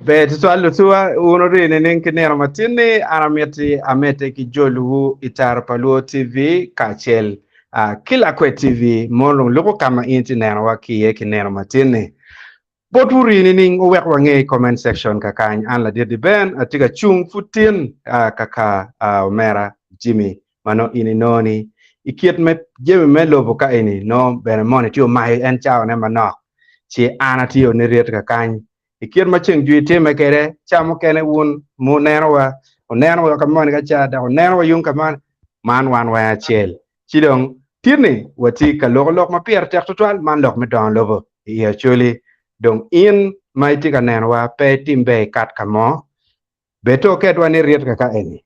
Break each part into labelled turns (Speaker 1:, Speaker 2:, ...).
Speaker 1: Be tutwal tuwa uno rini ninki nero matini amete ki jolu itar paluo TV kachel kila kwe TV molong loko kama inti nero wa kiye ki nero matini botu rini ning uwek wange comment section kakany an la dirdi ben atika chung futin kaka Omera Jimmy mano ini noni ikiet me jemi me lobo ka ini no bene moni tiyo mahi en chao ne manok chi ana tiyo niriet kakany ikir maching juite mekere chamo kene wun mu nerwa onerwa kamon ga cha da onerwa yung kaman man wan wa chel chidong tini wati ka lok ma pier tek total man lok me don lobo ya chuli dong in maiti ka nerwa pe timbe kat kamo beto kedwa ni riet ka eni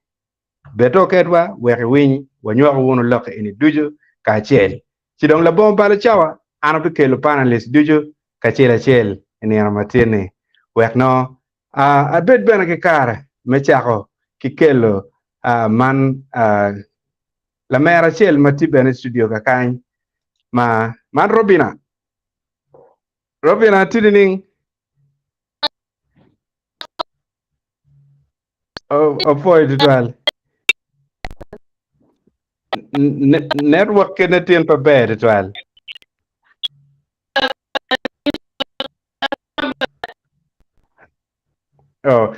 Speaker 1: beto kedwa we win wanyo wun lok eni duju ka chel chidong la bom bala chawa ana be kelo panelist duju ka chel eni amatini wek no a bet bena ke kare me chako ki kelo man la mera chel mati bene studio ka kany man Robina tidining foi tutal network kene tien pa be tutal oh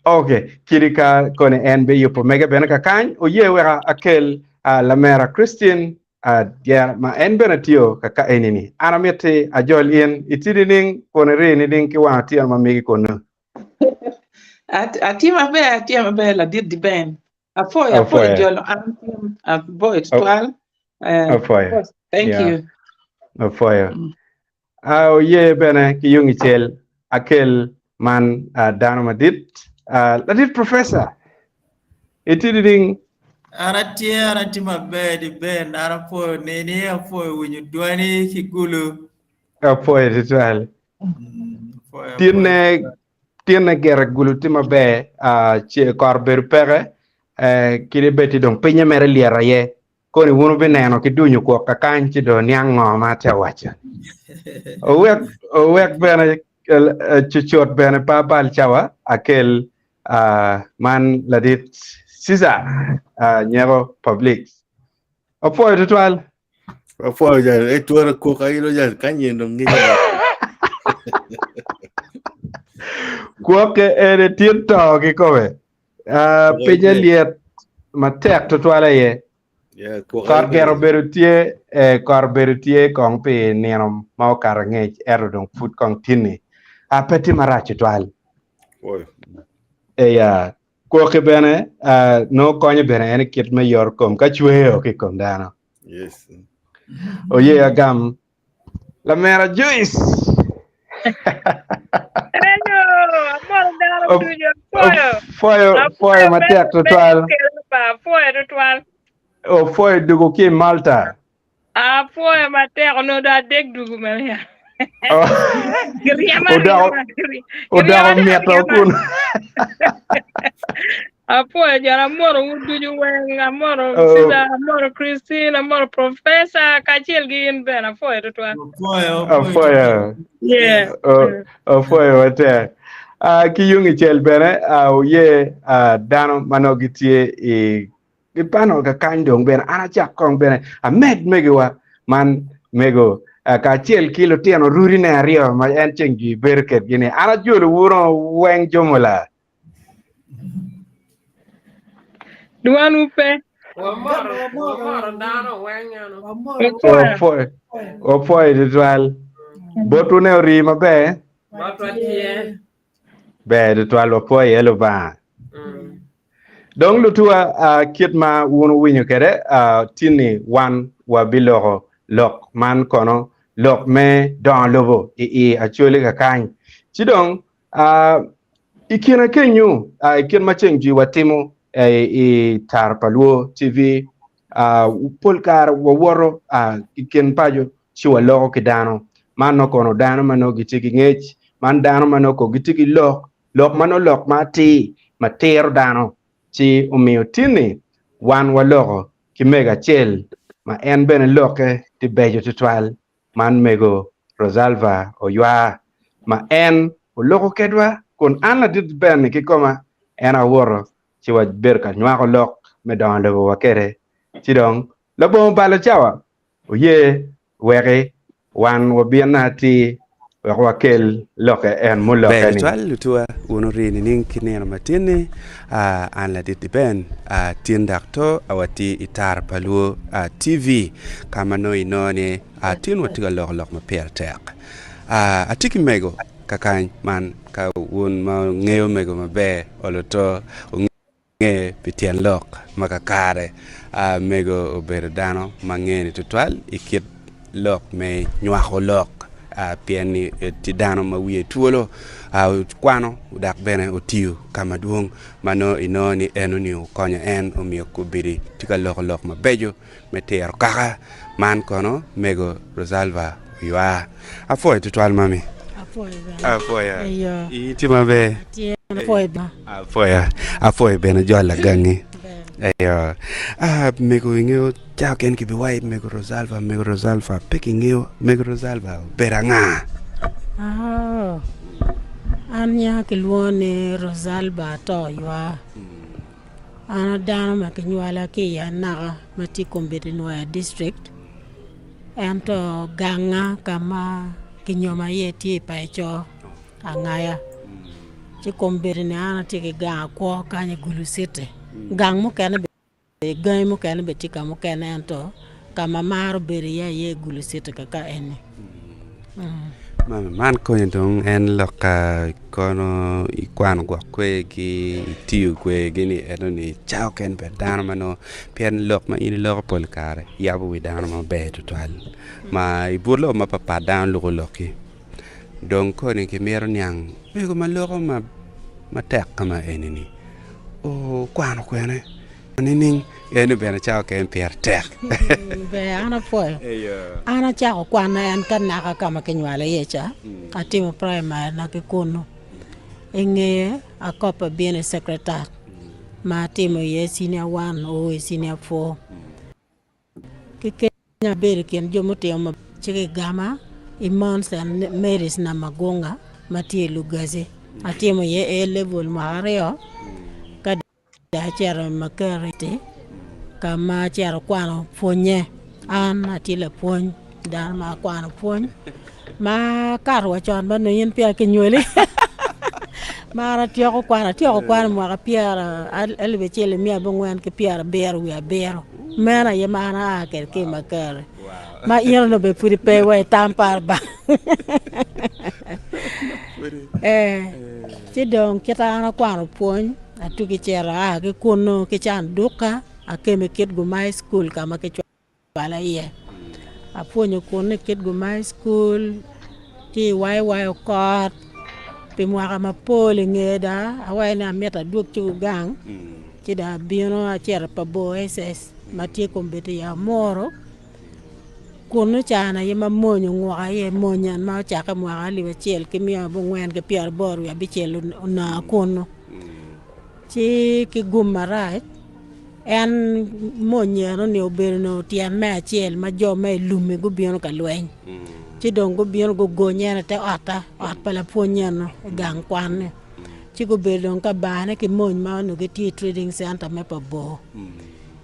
Speaker 1: okay kirika kone NB yupo mega bena ka kany o ye wera akel la mera Christian ya ma en benatio ka enini anamete ajol ien itidining kone re ni ki wa tian ma megi kono
Speaker 2: atima be la dir di ben afoy jol am boy twal thank you
Speaker 1: afoy o ye bena ki yungi chel akel man dano madit la dit professor itidining
Speaker 3: arati mabedi ben arapo nene apo winyu duani kigulu
Speaker 1: apo tutal tiene gere gulu tima be ci korber pere kiri beti dong pinya mere liera ye koni wunu bineno ki dunyu ko ka kanchi do niango ma te wacha o wek bene chuchot bene pa bal chawa akel man ladit sisa nyero public opo tutal
Speaker 4: opo ya etuara ko kailo ya kanyendo ngiya
Speaker 1: Kuoke ere tito ki kowe pinya liet matek tutuala ye kor gero berutie kong pi nino mau karangej erodong food kong tini peti marachi tual ya kuoke bene no konye bene ene kit me yor kom ka chweyo ki kom dano
Speaker 4: yes
Speaker 1: oye agam la mera Joyce Foyo matek total. O foyo dugo ki Malta.
Speaker 5: Foyo matek no da deg dugo men ya.
Speaker 1: Oda mieto kun.
Speaker 5: Foyo jara moro wuduju wenga moro sida moro Christine moro professor kachil gi in bena foyo total.
Speaker 1: Foyo.
Speaker 5: Yeah.
Speaker 1: Foyo matek. Ki yungi chel bene ye dano manogitie i pano ka kandong bene ana chak kong bene med megiwa man mego ka chel kilo tiano ruri ne ario ma en chengi berket gini ana julu wuro weng jomola
Speaker 5: Duan upe
Speaker 1: Opoy ritual botu ne ori mabe be ritual opoy elo ba dong lutua kit ma wunu winyo kere tini wan wa biloro lok man kono lok me don lobo Acholi ka kany chidong ikina kenyu ikin machenji wa timo i tar paluo TV polkar waworo ikin pajo chiwa loko kidano man no kono dano mano gitiki ngech man dano mano ko gitiki lok mano lok mati matero dano chi umiyo tini wan waloko ki mega chel ma en bene loke ti bejo tutual man mego Rosalva o ywa ma en o loko kedwa kun an la dit ben ki koma ena woro ci wa berka nywa ko lok me don le wa kere ci dong la bon bala chawa o ye were wan wo biena ti wa kel loke en mo loke ni
Speaker 6: Bel tua uno rini ning kinero matini an la dit ben tindakto awati itar palu TV kama no inone tin watiga lok ma per tek atiki mego kakany man ka won ma ngeo mego mabe oloto nge pitien lok makakare mego obero dano mangeni tutwal ikit lok me nywaho lok pieni ti dano ma wiye tuolo kwano dak bene otiu kama duong mano inoni enoni ukonya en omiyo kubiri tika lok mabejo metero kaka man kono mego Rosalva ywa afoy tutwal mami afoya iti mabe afoy bene jola gangi ayo mego ingeo chao ken ki biwai mego Rosalva peki ngeo mego Rosalva beranga
Speaker 7: anya ki luone Rosalva to ywa ana dano ma kinywala ki ya naga mati kombeti noya district ento ganga kama kinyoma yeti paicho angaya ci kombeti ne ana tiki ganga kwa kanye gulusite gang mo kene be gang mo kene be tika mo kene ento kama maro beri ya ye gulusite kaka ene
Speaker 6: man ko ndong en loka kono ikwan go kwe ki tiu kwe gini edoni chao ken be dano mano pien lok ma ini lok pol kare yabu wi dano ma be total ma iburlo ma papa dan lo loki donc ko ni ki mero nyang me ko ma loko ma tek kama enini o kwano kwene nining enu bena chao ken pier tek
Speaker 7: be ana foy ana chao kwana en kan naka kama kenywale yecha atimo primary na kikono enge akopa biene secretary ma timo ye senior 1 o senior 4 kikenya bere ken jomote ma chike gama imons and meris na magonga matie lugaze atimo ye a level mahareo da chero makarete kama chero kwano fonye an atile pon dan ma kwano pon ma karwa chon bano yen pia kenyole mara tioko kwano mo pia elbe chele mia bongwen ke pia beru ya beru mena ye mana ke makare ma yen no be puri pe we tampar ba ti don kita na kwano pon atuki chera ke kono ke chan duka akeme ket go my school kama ke wala ye aponyo kono ket go my school ti wai ko pe mwaka mapole ngeda awai na meta duk chu gang ti da bino a chera pa bo ss matie kombete ya moro kono chana ye mamonyo ngwa ye monyan ma chaka mwaka liwe chel ke mia bo ngwen ke pier bor ya bichelo na kono ci ki gumarat en monyero ne oberno tian me achiel ma jo me lume go bieno ka lweny ci don go bieno go gonyene te ata at pala ponyeno gang kwan ci go bedon ka bane ki mon ma no ke ti trading center me pa bo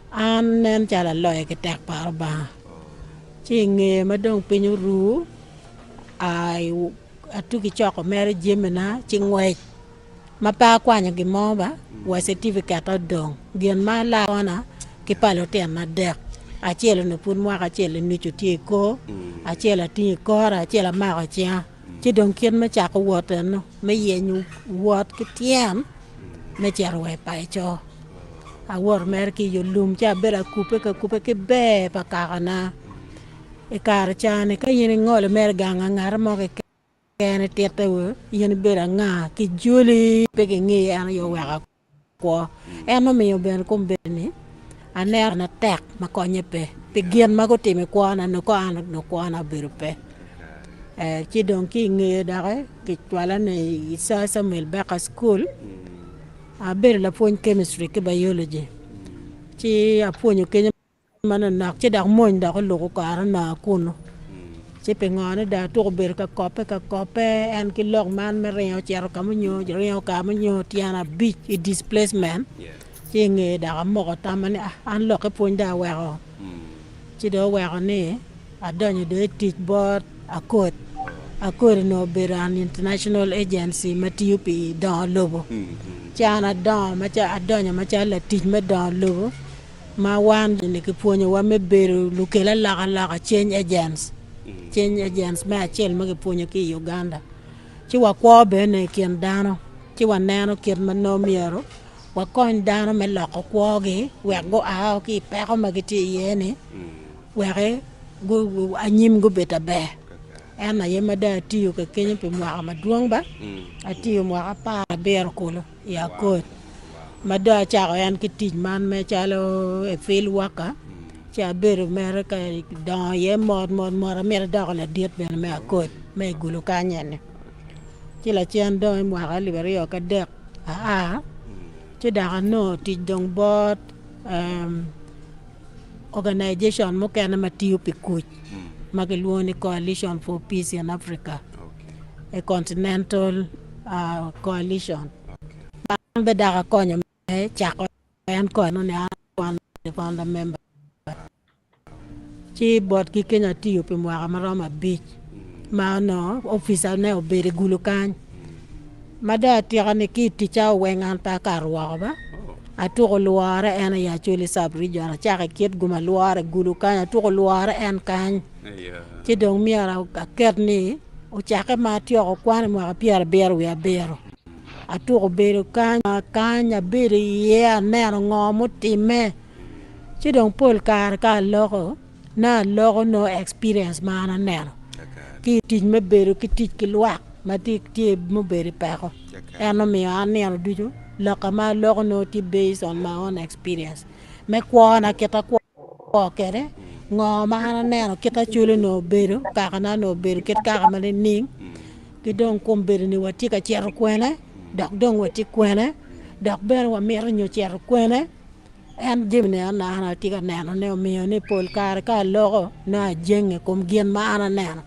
Speaker 7: an nen chala loye ke tek par ba ci nge ma don pinyu ru ai atuki choko mere jemena ci ngwe ma pa kwanya gi moba wa certificate dong gen ma la ona ki palo ten na dek a chelo no pun mwa ka chelo ni chuti ko a chela ti ko ra chela ma ka chia ti dong kien ma cha ko woten no me yenyu wot ki tien me chero we pa cho a wor mer ki yo lum cha bera kupe ki be pa ka na e kar cha ne ka yin ngol mer ganga ngar mo ke kene tete we yen bera nga ki juli pege ngi an yo wa ko eno mi yo ben ko beni aner na tek ma ko nyepe pe gen ma ko timi ko na no ko an no ko na berpe ci don ki ngi dare ki twala ne isa Samuel Baka school a ber la pon chemistry ke biology ci a ponyo kenya mana nak ci dak moñ da ko lo ko na kuno ci pe ngone da to ber ka kope en ki log man me reo chero kamunyo reo kamunyo tiana beach displacement ci nge da mo ko tamane an lo ke pon da wero ci do wero ne adonyo de teach board akot no beran international agency matiupi Dongo Lobo chana don ma cha adonyo ma cha la teach me Dongo Lobo ma wan ni ke ponyo wa me beru lukela la change agents ma achel ma ke ponyo ki Uganda ci wa ko be ne kien dano ci wa neno kien ma no miero wa kon dano me lo ko gi we go a ki pe ko ma ti yene we go anyim go beta be ana yema da tiyo ke kenye pe mwa ma duong ba atiyo mwa pa ber ko ya ko mada cha yan ki tij man me chalo e fil waka cha ber mer ka don ye mod mer da la diet ben me ko me gulu kanyene ci la chen do mo ga liberi yo ka dek ci da no tij dong bot organization mo kana matiyo pe kuj Magelwoni Coalition for Peace in Africa, a continental coalition. Be daga konyo me chako en kono ne an founder member. Chi bot ki Kenya tiyo pe mwa maroma beach. Ma no officer ne obere gulu kan. Mada tira ne ki ticha wengan ta karwa ba. Aturo luara en ya chuli sub region chaka kiet guma luara gulu kan aturo luara en kan. Ci dong miara ka ket ni o chaka ma tiyo ko kwan mo ka pier beru ya beru atu ko beru kanya beru ye na ngomu time ci dong pol kar ka loko na loko no experience mana nero ki tij me beru ki tij ki luak ma ti mo beru Peko eno mi anero duju loko ma loko no ti based on my own experience me kwana keta ko kere ngo mahana neno kita chule no beru kakana no beru ket kakama le ning ki don kom beru ni wati ka cher kwene dok don wati kwene dok ber wa mer nyo cher kwene en jimne na hana tika neno ne miyo ni pol kar ka logo na jenge kom gien mahana neno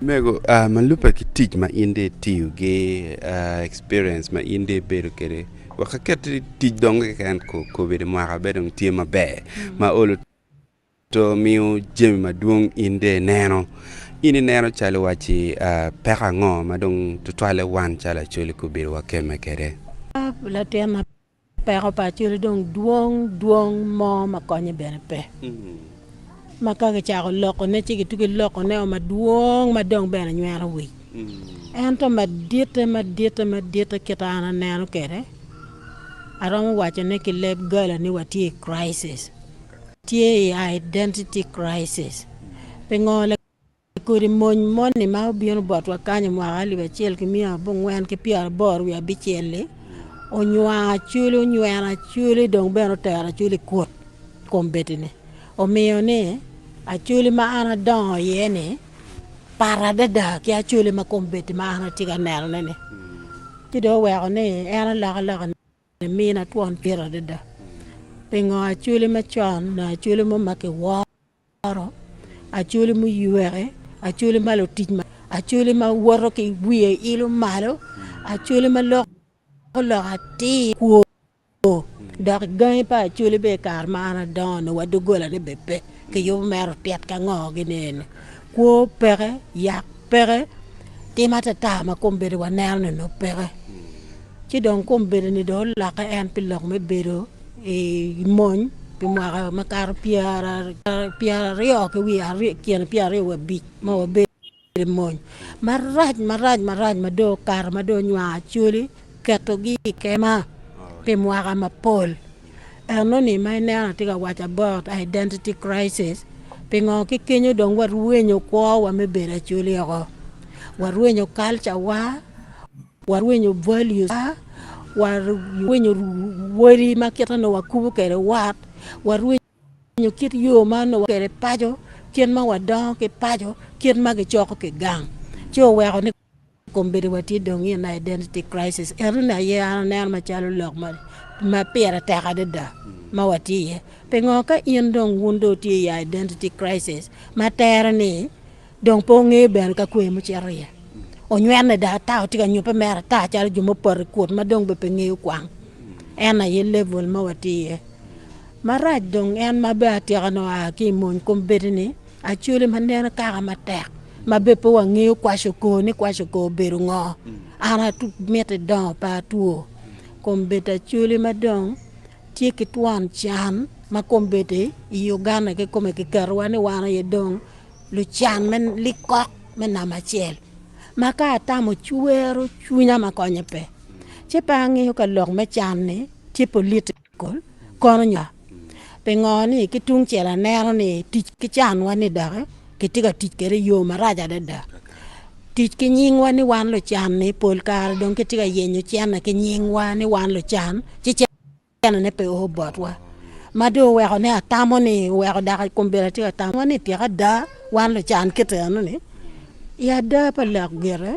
Speaker 6: mego malupa ki tij ma inde tiyo ge experience ma inde beru kere wakaket tij donge kan ko bere mwaka bedong tiyo mabe ma olo to miu jemi maduong inde neno ini neno chalo wachi peka ngo madong tutwale wan chala chuli kubiri wa keme kere
Speaker 7: la tena peka pa chuli dong duong mo makonye bene pe makage chako loko ne chiki tuki loko ne o maduong madong bene nywera wi ento madita kitana neno kere aromo wacho ne ki leb gala ni wati crisis tie identity crisis pengole kuri moni ma bieno bot wa kanyo mwa ali be chel ki mia bongwen ki piar bor wi abichele onywa chuli dong beno tera chuli kot kombetine o miyo ne a chuli ma ana don yene para da ki a chuli ma kombeti ma ana tiga nero ne ti do wa ne ana la ne mina tuon pira da pengo achuli machon na achuli mo make waro achuli mo yuere achuli malo tijma achuli ma woro ki wiye ilu malo achuli ma lo ati ko dak gain pa achuli be kar mana don wadu gola ne bepe ke yo mer piat ka ngo ginen ko pere yak pere timata ta ma kombere wa nerne no pere ci don kombere ni do la ka en pilok me bero mon pe mwa makar piara rio ke wi ari kien piara we bi mo be mon maraj ma do kar ma do nywa chuli keto gi kema pe mwa ma pol no ni mai na tiga wacha about identity crisis pe ngo ki kenyo dong war wenyo ko wa me bera chuli ko war wenyo culture war wenyo values war wenyo wori maketa no wakubu kere wat war wenyo kit yo mano kere pajo kien ma wadon ke pajo kien ma ke choko ke gang cho wa ne kombere wati dong in identity crisis erna ya na ma chalo lok ma pera ta da ma wati pe ngoka in dong wundo ti identity crisis ma terni dong po nge ben ka kwe mo cheria o nywene da ta o tiga nyupa mera ta chal jumo por kuot ma dong be nge kwang ena ye level ma wati maraj dong en ma be atiga no a ki mon kombedini Acholi manena ka ma tek ma be po nge kwa shoko beru ngo ana tu mete don pa tuo kombeta Acholi ma dong tiki tuan chan ma kombete Uganda ke kome ke karwane wana ye dong lu chan men likok men na machel maka tamo chuero chunya makonye pe chepa ngi ka lok me chan ni ti political kono nya pe ngoni ki tung chela nero ni tich ki chan wani dare ki tiga tich kere yo maraja da tich ki nying wani wan lo chan ni pol kar dong ki tiga yenyo chan ki nying wani wan lo chan chi chan ne pe o botwa mado weko ne atamo ni weko da kombela tiga tamo ni tiga da wan lo chan kiteno ni ya da pa lak gere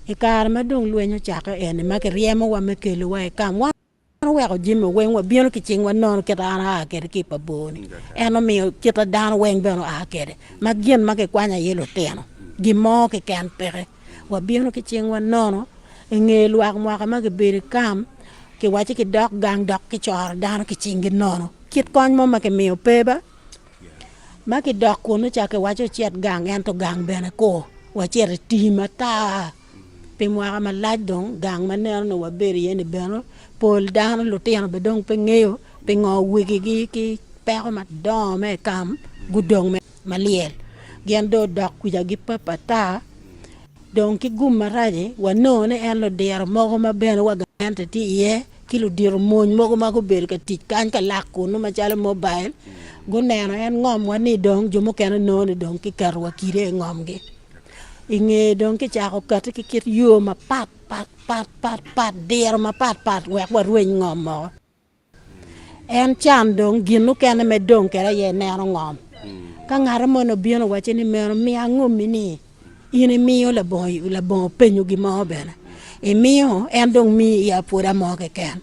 Speaker 7: ikar madong luenyo chaka ene ma ke riemo wa me kelo wa kam wa weko jimo wen wa bieno ki ching wa non ke dana ke ki pa boni eno mi kita dan wen beno a ke ma gien ma ke kwanya yelo teno gi mo ke kan pere wa bieno ki ching wa nono ngel wa mo ka ma ke bir kam ke wa ki dok gang dok ki chor dan ki ching gi nono kit kon mo ma ke mi peba ma ki dok ko no cha ke wa chet gang en to gang bene ko wa chere tima ta pe mo ma laj dong gang ma ne no wa ber yene beno pol dan lo tiano be dong pe ngeo pe ngo wigi gi ki pe ma do me kam gudong me maliel gen do dok ku ja gi papa ta dong ki gum maraje wa no ne en lo der mo ma ben wa gante ti ye ki lo dir mon mo ma ko ber ka ti kan ka lak ko no ma jale mobile go ne no en ngom wa ni dong jumo ken no ni dong ki kar wa kire ngom gi inge dong ki cha ko kat ki kit yo ma pat der ma pat wek wa rueny ngom mo en chan dong ginu ken me dong kera ye ne ngom ka ngara mo no bieno wa chini me mi angom ni ini miyo la bon penyo gi mo bena e miyo en dong mi ya pura mo ke ken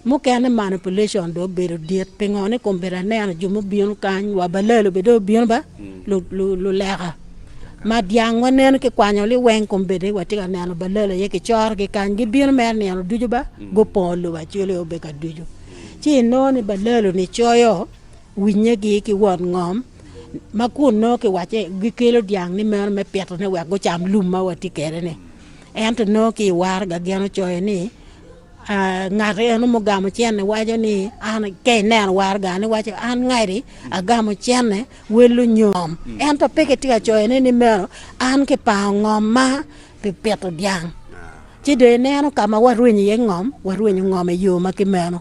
Speaker 7: mo ken manipulation do bedo diet pengone kombera ne jumo bieno kan wa balelo be do bieno ba lu lega ma diang wanen ke kwanyo li wen kombede watika nano balele ye ke chor ke kan gi bir mer ne no duju ba go polo ba chele obe ka duju chi no ni balele ni choyo winye gi ki won ngom ma kun no ke wache gi kelo diang ni mer me peto ne wa go cham luma watikere ne ento no ki war ga geno choyo ni ngare no mo gamo chenne wajo ni an ke nen war ga ni wacho an ngairi agamo chenne welu nyom ento peke tiga choy ni mero an ke pa ngom ma pe peto diang ti de neno kama warwenyi ye ngom warwenyi ngom e yo ma ke meno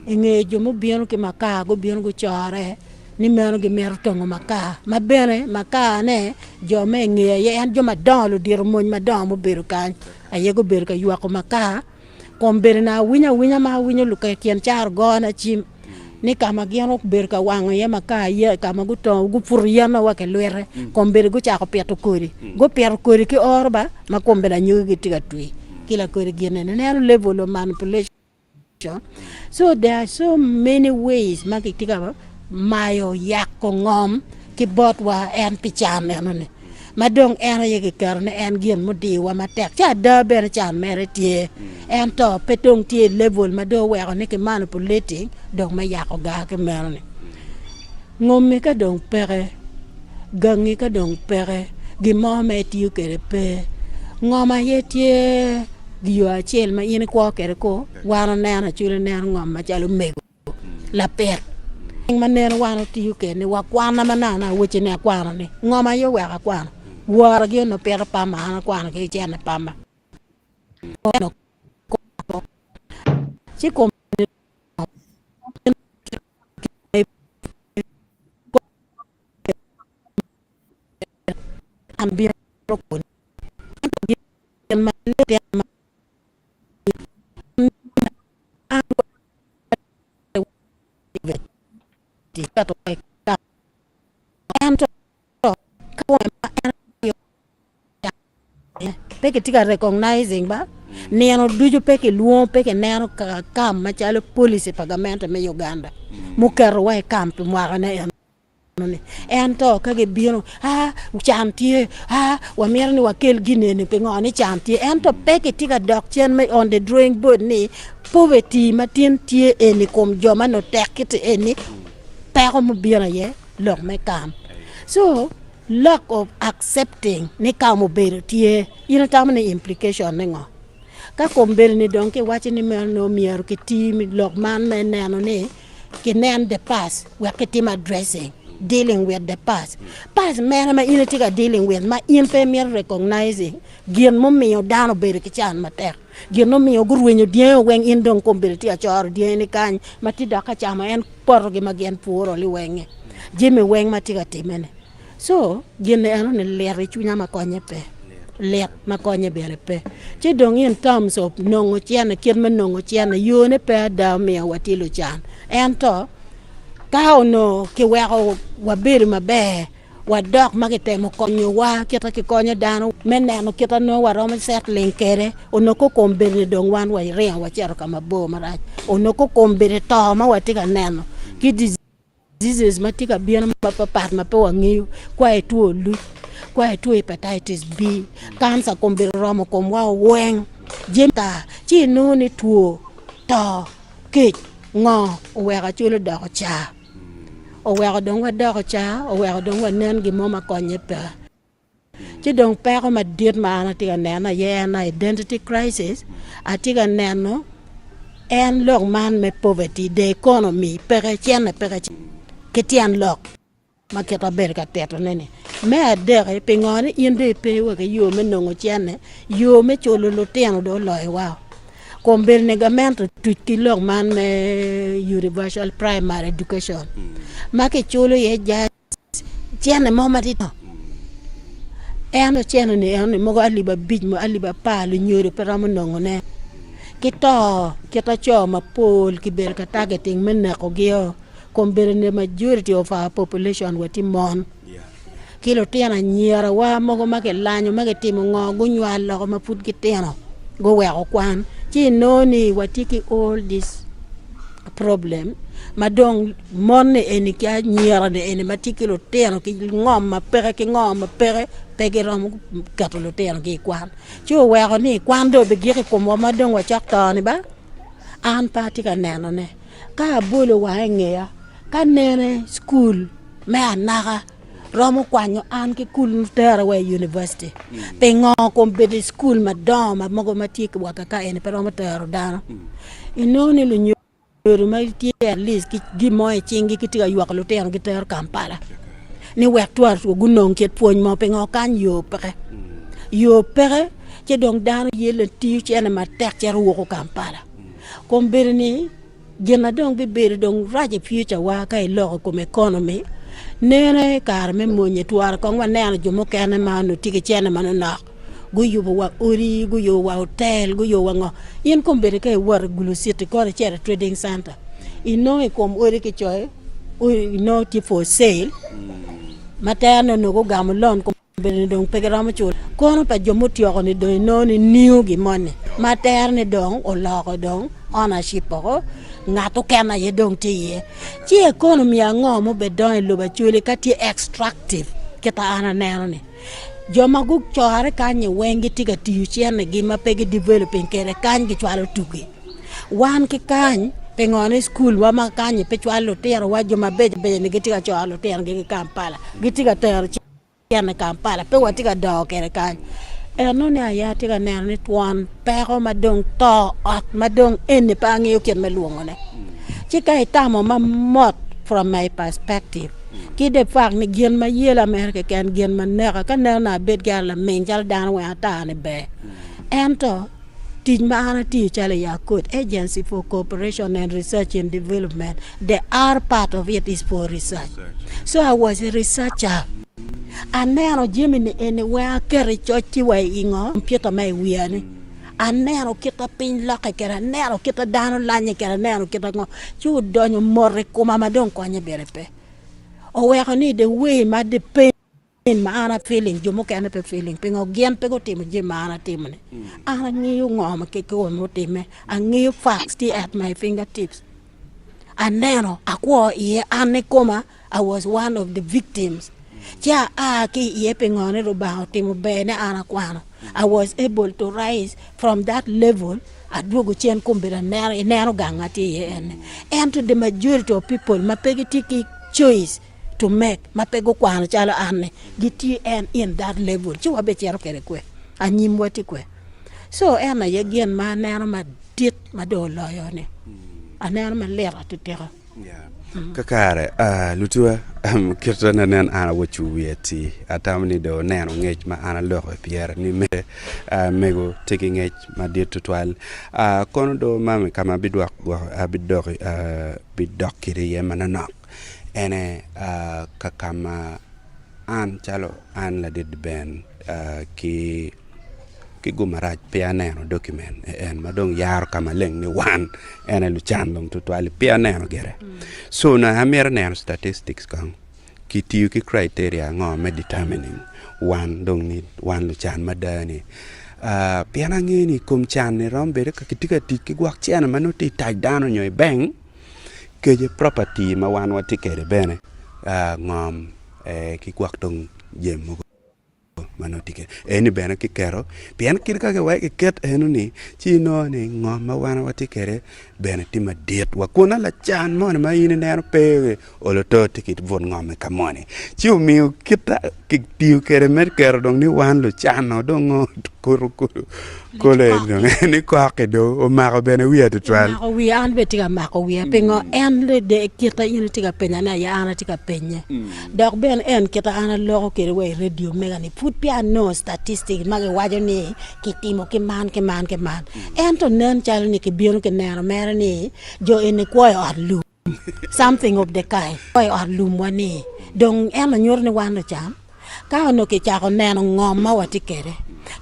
Speaker 7: nge jo mo bieno ke maka go bieno go chore ni meno ge mero tongo maka ma bene maka ne jo me nge ye en jo ma don lo dir mon ma don mo beru kan aye go beru ka yuako maka kombere na winya ma winya lu ka kien char gona chim ni kama giano ber ka wango ye maka ye kama gu to gu pur yana wa ke lwere kombere gu cha ko peto kori go per kori ki orba ma kombere nyu gi tiga tui kila kori gene ne level of manipulation. So there are so many ways ma ki tiga ba mayo yak ko ngom ki bot wa en pichan ne madong en ye ke karne en gien mo di wa matek cha da ber chan mere tie en to petong tie level ma do we ne ke manipulating dong ma yako ga ke merne ngomi ka dong pere gangi ka dong pere gi mo me tiu ke pe ngoma ye tie gi yo achel ma yin ko ke ko wano ne na chule ne ngom ma chalo mego la per ma ne wano tiu ke ne wa kwana manana wuche ne kwana ne ngoma yo wa kwana war gi no per pama ana kwana ke chena pama chi kom ambia ko ma le ma ti ka to ka anto ka peke tika recognizing ba neno duju peke luo peke neno kam machalo police pagamento me Uganda mukero wa camp mwara ne ento kage bino chantie wamer ni wakel gine ni pengoni chantie ento peke tika dok chen me on the drawing board ni poverty matin tie eni kom joma no tekit eni peko mo bino ye lok me kam so lack of accepting ni kamo bero tie ina tamane implication nengo ka kombel ni donke wachi ni me no mier ki team lok man me neno ni ki nen the past we ki team addressing dealing with the past man ma ina tika dealing with ma in pe me recognizing gien mo mi dano bero ki chan matek gien no mi ogurwenyo die wen in don kombel ti achor die ni kan mati daka chama en por gi magen puro li wenge jeme wen matika timene so gien eno ne leri chunya makonye pe let makonye bele pe che dong in terms of nongo chiana kien man nongo chiana yone pe da me watilo chan ento ka no ki wego wabir mabe wadok magete mo konyo wa kita ki konyo dano meneno kita no waromo settling kere onoko kombere dong wan wa ria wa chero kama bo maraj onoko kombere to ma watika neno ki diseases matika biana mapapat mape wangiyo kwa etuo lu kwa etuo hepatitis B cancer kombere romo komwa weng jenta chi no ni tuo to ke ngo wega chulo doko cha o wega dong wa doko cha o wega dong wa nen gi moma konye pe chi dong pe ko ma dit ma na tiga nena ye na identity crisis atiga neno en log man me poverty the economy pere chen pere ketian log maketa berka teto nene me adere pingone inde pe wa ke yo me nongo chen yo me cholo lo teno do loy wa kombel negamento tuki log man me universal primary education make cholo ye ja chen mo matito eno chen ne eno mo aliba bij mo aliba pa lu nyoro pero mo nongo ne kita cho ma pol ki ber ka targeting men na ko geo kombel ne majority of our population wati mon kilo tena nyera wa mo make lanyo make timo ngo gunywa lo ma put ki teno go we ko kwan chi noni watiki all this problem madong mon eni kya nyera de eni matikilo teno ki ngom ma pere ki ngom ma pere pege rom katolo teno ki kwan chi we ko ni kwan do be gire ko mo madong wa chak tani ba an pati ka neno ne ka bolo wa ngeya ka nene school me anaka romo kwanyo an ki kul tera we university pe ngo kompeti school madama mago matiki wakaka ene pero matero dano inoni lu nyoro ma ti at least ki gimo e chingi kitiga ywak lu tero giter Kampala ni wek twar to gunong ket pony mo pe ngo kan yo pere che dong dano yele ti chene matek cher wo ko Kampala kombere ni gena dong be bere dong raje future wa kai lo ko economy nene kar me monye tuar ko wa nene jomo kene manu tike chene manu na guyu wa uri guyu wa hotel guyu wa ngo yen kombere kai war gulu city ko chere trading center ino e kom uri ke choy uri no ti for sale matano no go gamulon ko bene dong pegara ma chul kono pa jomo tiyo ko ni do no ni new gi money materne dong o lo ko dong ownership ko ngato kena ye dong tiye chi economy angomo be don lo ba chule ka ti extractive keta ana neno ni joma gu chore kanye wengi tiga tiyu chene gi ma pegi developing kere kany gi chwalo tuki wan ki kany pengone school wa ma kanye pe chwalo tero wa joma beje ni gitiga chwalo tero gi Kampala gitiga tero chene Kampala pe watiga do kere kany eno ne ayati ga neno ni twan pero madong to at madong ene pa ngeyo ken meluongone chika itamo ma mot from my perspective kide fak ni gien ma yela America ken gien ma neka ka na bet gala menjal dan wa ta ne be ento tij ma ana ti chale ya code agency for cooperation and research and development the are part of it is for research so I was a researcher aneno jimini ene wa kere chochi wa ingo pieto mai wiani aneno kita pin la kera nero kita dano lanye kera nero kita ngo chu donyo morre kuma madon kwanye berepe o we ni the way ma the pain ma ana feeling jomo kana pe feeling pingo gian pe go tim je ma ana timne ana ngiyo ngoma ke ko no time angiyo facts ti at my fingertips aneno akwo ye ane koma I was one of the victims. Ja ki ye pengone ro ba timo bene anakwano. I was able to rise from that level. Adwogo chen kumbira nero gangati ye ene. And to the majority of people mapegi tiki choice to make mapego kwano chala ane giti and in that level. Chiwa be chero kere kwe. Anyimwati kwe. So ena ye gien ma nero ma dit ma do loyo ne. Anero ma lera tutera.
Speaker 6: Kakare lutua kirta na nen ana wachu wieti atamni do neno ngech ma ana loho pierre ni me mego taking ngech ma dit tutwal kono do mami kama bidwak bidok kiri ye mananok ene kakama an chalo an la dit ben ki gumaraj pianeno document en madong yar kama leng ni wan ene luchan long tutwali pianeno gere so na hamere neno statistics kang ki criteria ngo me determining wan dong ni wan luchan madani piana ngeni kum chan ni rombe ka kitika tiki gwak chana manuti taj dano nyoy beng keje property ma wan watikere bene ngom ki gwak tong jem manotike eni bena ki kero pian kirka ke wa ke ket enu ni chino ni ngoma wana watikere bena tima det wa kuna la chan mon ma ine nero pe olo to tikit von ngome kamone chiu mi kita ki tiu kere mer kero dong ni wan lo chan no dong kuru kole dong ni ko ke do o ma ko bena wi atwal
Speaker 7: ma ko wi an betiga ma ko wi pengo en le de kita ine tiga penya na ya ana tiga penye dok ben en kita ana lo ko kere we radio mega ni put piano statistic mage wajo ni kitimo ke man en to nen chal ni ke bion ke nero mer ni jo ene ko or lu something of the kind ko or lu wani dong en nyor ni wan cham ka no ke cha ko neno ngom ma wati kere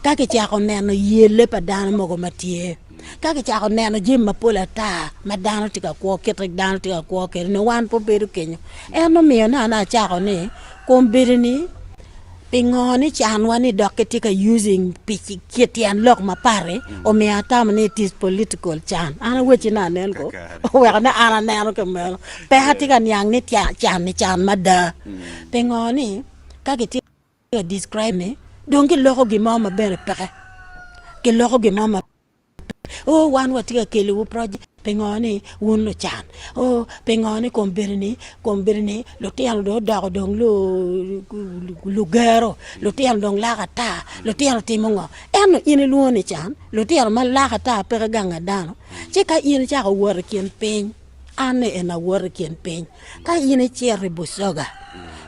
Speaker 7: ka ke cha ko neno yele pa dan mo go matie ka ke cha ko neno jim ma pola ta ma dan ti ka ko ke dan ti ka ko ke no wan po beru kenyo en no mi na cha ko ni ko beru ni pingoni chan wani doketika using pichi kitian lok mapare o me atam ni it is political chan ana wechi na nen ko o na ana nen ko me pe hatika nyang ni chan ni chan mada pingoni ka kiti describe me donc loko gi mama bere peke ke loko gi mama o wan watika kelo project pengoni wonno chan o pengoni kombirni lo tian do dago dong lo gero lo tian dong la kata lo tian timongo en ine luoni chan lo tian ma la kata pe ganga dano che ka ine cha ko wor kien pen ane ena wor kien pen ka ine chere busoga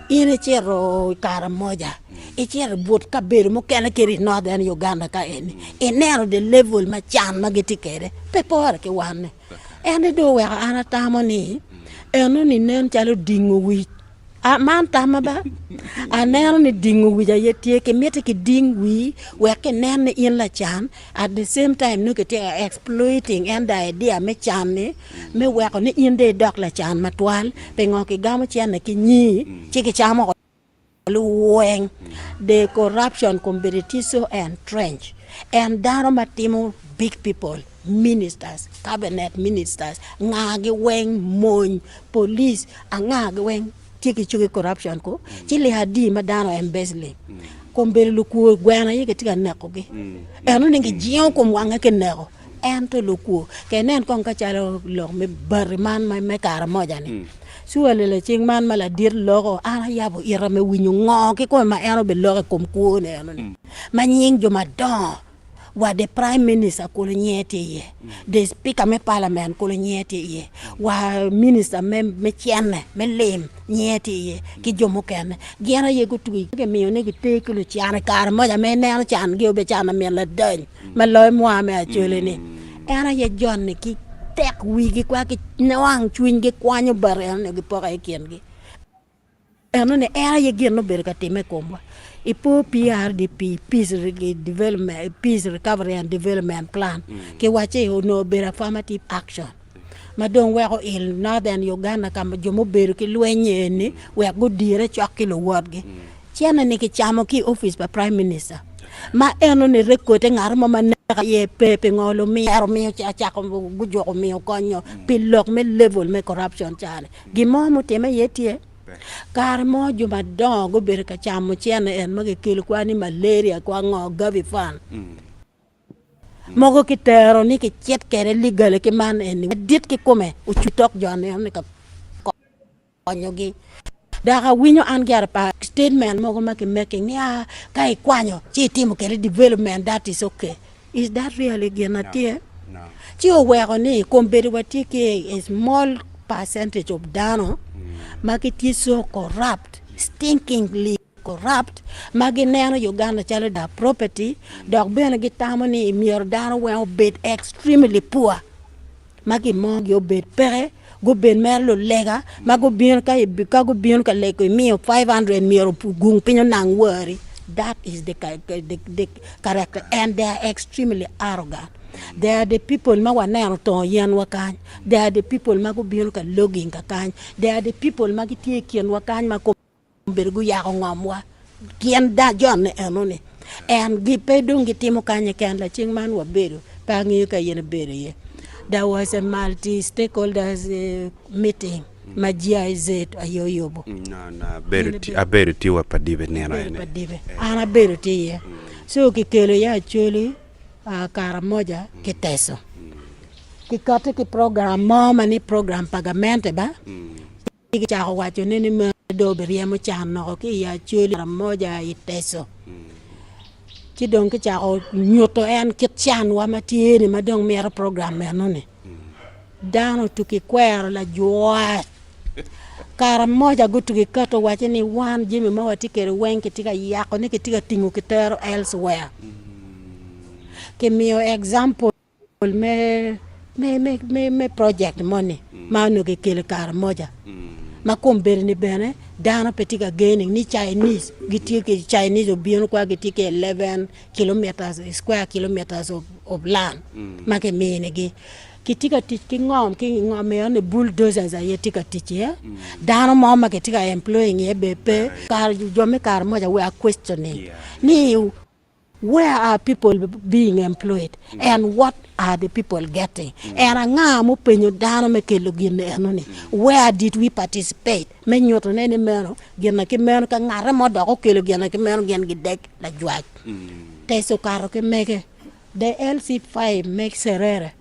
Speaker 7: ine chero kara moja e chere bot ka ber mo kene keri northern Uganda ka eni enero de level ma chan mageti kere pe por ke wane ene do we ana tamoni eno ni nen chalo dingo wi a man tama ba anero ni dingo wi ja yetie ke mete ke ding wi we ke nen in la chan at the same time no ke te exploiting and the idea me chan ni me we ko ni in de dok la chan matwal pe ngo ke gamo chan ne ki ni chi ke chamo luweng the corruption competitiso and trench and daro matimo big people ministers cabinet ministers ngage weng mon police ngage weng tiki chuki corruption ko chile hadi madano embezzling kombere luku gwana yike tika neko gi eno ningi jion ko mwanga ke neko ento luku kenen kon ka chalo lo me barman me kara moja ni suale le ching man mala dir logo ana yabo ira me winyu ngoki ko ma eno be logo kom ko ne eno ni manying jo madon wa the prime minister ko nyete ye the speaker me parliament ko nyete ye wa minister me chenne me lem nyete ye ki jo mo ken gena ye ko tui ke mi ne ki te ko chiana kar mo ja me ne chan ge be chan me la den me loy mo me achole ni era ye jon ni ki tek wigi kwa ki nawang chuin ge kwanyo bare ne gi poka kien gi eno ne era ye geno berka time komba ipo PRDP peace development peace recovery and development plan ke wache no bera affirmative action madong we ko il northern Uganda kam jomo beru ki lwenye ni we go dire chokilo wodgi chiana ni ki chamo ki office pa prime minister ma eno ne rekote ngar mama ye pepe ngolo mi aro mi cha ko gujo ko mi ko nyo pilok me level me corruption chane gimo mo tema yetie kar mo juma dongo ber ka chamo chene en mage kil kwani malaria kwa ngo gavi fan mogo kitero ni ki chet kere legal ki man en dit ki come u chutok jone ne ka konyogi daga winyo an gyara pa statement mogo make making ya kai kwanyo chi timo kere development that is okay. Is that really ganatia? No. Chio wego ni komberi watiki a small percentage of dano make it so corrupt, stinkingly corrupt. Maginano Uganda chale da property dog bena gitamo ni mior dano well bed extremely poor. Magi mong yo bed pere go ben merlo lega mago bien ka go bien ka leko mio 500 mio gung pinyo nang worry. That is the character, and they are extremely arrogant. They are the people ma wana to yan wakan. They are the people ma go bion ka logging ka kan. They are the people ma giti kien wakan ma ko bergu ya ngomwa. Kien da jon enone. And gipe dung gitimo kanya kan la chingman wa beru. Pangi ka yen beru ye. There was a multi-stakeholders meeting. Majia is it ayoyobo.
Speaker 6: No, beruti wa padibe nena ene.
Speaker 7: Padibe. Ana beruti ye. So kikelo ya Acholi karamoja kiteso. Kikate ki program mama ni program pagamente ba. Iki chako wacho nini me do beriemo chano ki ya Acholi karamoja iteso. Chidong ki chako nyoto en kit chanwa matieni madong mera program menone. Dano tukikwero la juat. Kara moja gutu kikato wache ni wan jimi mawa tikere wenki tika yako ni kitika tingu kitero elsewhere. Kimio example me project money. Manu kikele kara moja. Makumberi ni bene dano petika gaining ni Chinese. Gitike Chinese obionu kwa gitike 11 kilometers, square kilometers of land. Make menegi. Kitika teach ki ngom me on bulldozers aye tika teach ya dano mama kitika employing ye bepe kar jome kar moja we are questioning ni where are people being employed and what are the people getting and nga mo penyo dano me kelo gine anoni where did we participate me nyoto ne meno gina ki meno ka ngare mo do ko kelo gina ki meno gen gidek la juaj te so karo ke meke the LC5 make serere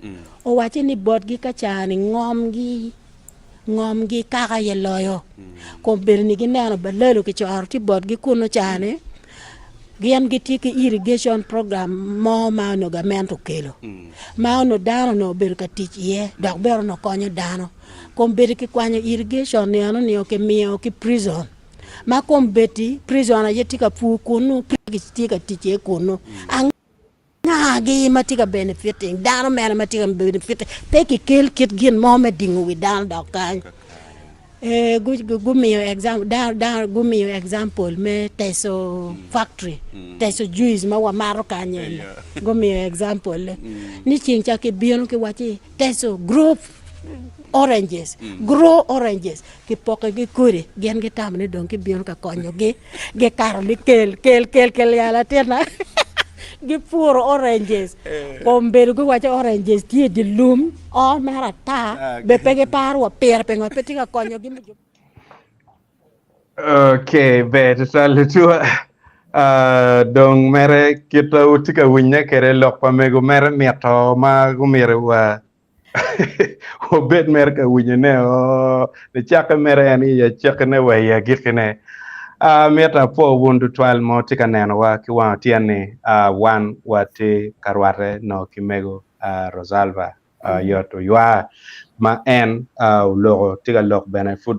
Speaker 7: o wache ni bot gi kachani ngom gi kaka ye loyo ko berni gi nano balelo ki charti bot gi kuno chane gian gi tiki irrigation program mo ma no gamento kelo ma no dano no ber ka tich ye dok ber no konyo dano ko ber ki kwanyo irrigation ne ano ni oke mio ki prison ma ko beti prison a yetika pu kuno ki tika tich kuno gi matika benefiting dano mena matika benefiting take kill kit gin mama dingu with down dokan gumio example down gumio example me teso factory teso juice ma wa maro kanye gumio example ni chincha ke bion ke wachi teso grow oranges grow oranges ki poke gi kuri gen gi tamne don ki bion ka konyo ge karli kel yala tena gi pur oranges komber go wacha oranges tie di lum o mara ta be pege paru per pengo petika konyo gi
Speaker 1: okay bet salutu dong mere kita utika winya kere lok pamego mere mieto ma gumire wa obet mer ka winya ne o de chaka mere ani ya chaka ne wa ya gikene meta po wundu twal mo tika neno wa kiwa tiani wan wati karware no kimego Rosalva yoto ywa ma en logo tika lok benefit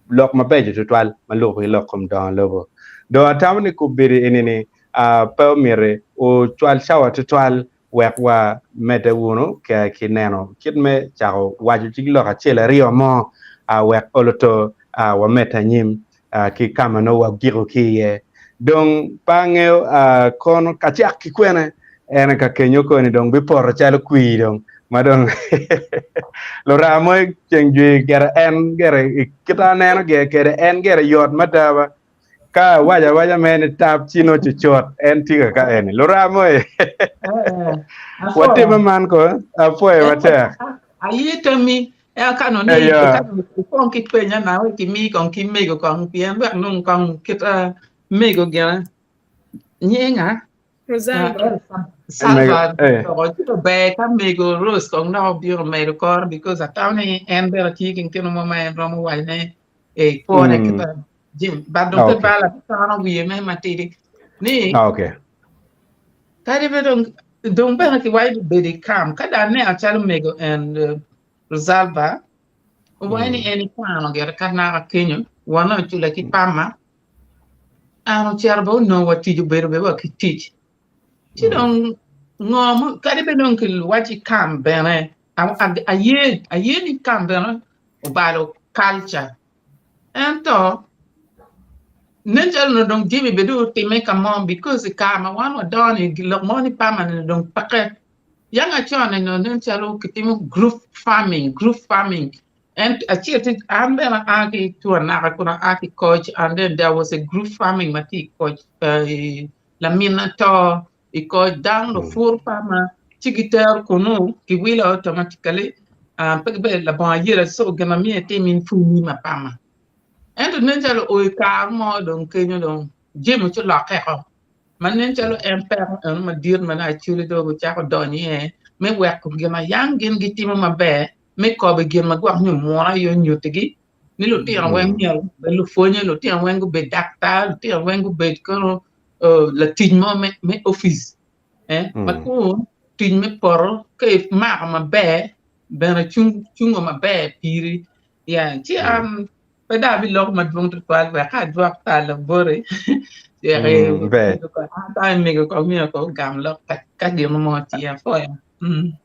Speaker 1: lok ma beje twal ma logo lok kom Dongo Lobo do tamni kubiri enini pa mire o twal shawa twal wekwa meta wuno ke kineno kitme chao waju tiglo ka chela rio mo wek oloto wa meta nyim ki kama no wa giro ki ye dong pangeo kono kachak ki kwene ena ka kenyo ko ni dong bi por chalo kui dong madong lo ramo chengju gera en gera kita neno gera en gera yot mataba ka waja men tap chino chuchot en tiga ka en loramo watima man ko apoe wate
Speaker 2: ayito mi kano ni kano kong ki penya na ki mi kong ki mego kong pien ba nung kong kita mego gana nyenga salva to be ka mego rose kong na bio mego kor because atawni en bela ki kin kino mo mai romo wai ne pone kita jim ba dong ke bala tano wi me matidi ni
Speaker 1: okay
Speaker 2: kadi be dong be ki wai be kam kada ne achal mego and Rosalba, wani eni kwano gere kana Kenya, wana chula ki pama, ano charbo no wati ju bero beba ki teach. Ti don ngom kadi be don ki wati kam bene, a ye ni kam bene obalo culture. Ento nenjal no don jimi be do ti make a mom because kama wan doni lo moni pama no don paket. Yang achone no nenjalo kitimo group farming. And I think I'm gonna argue to another argue coach, and then there was a group farming mati coach la minato coach down the four farmer chigitar kono ki will automatically pegbe la bon yera so gana mi te min fumi ma pama. And nenjalo o ka mo don kenyo don jemo to la keko. Man nenjalo emper ma dir man actually do cha ko doni me work gema yang gen gitimo mabe me ko be gem magwa nyu mora yo nyutigi ni lo ti wen nyel be lo fonye lo ti wen go be dakta lo ti wen go be ko la timo me office ma ko tin me por ke ma be na chung ma be piri ya ti pe da bi lo ma dum to twal ba ka dwa ta la bore ya
Speaker 1: be
Speaker 2: ko ta me ko mi ko gam lo ka gem mo ti ya fo ya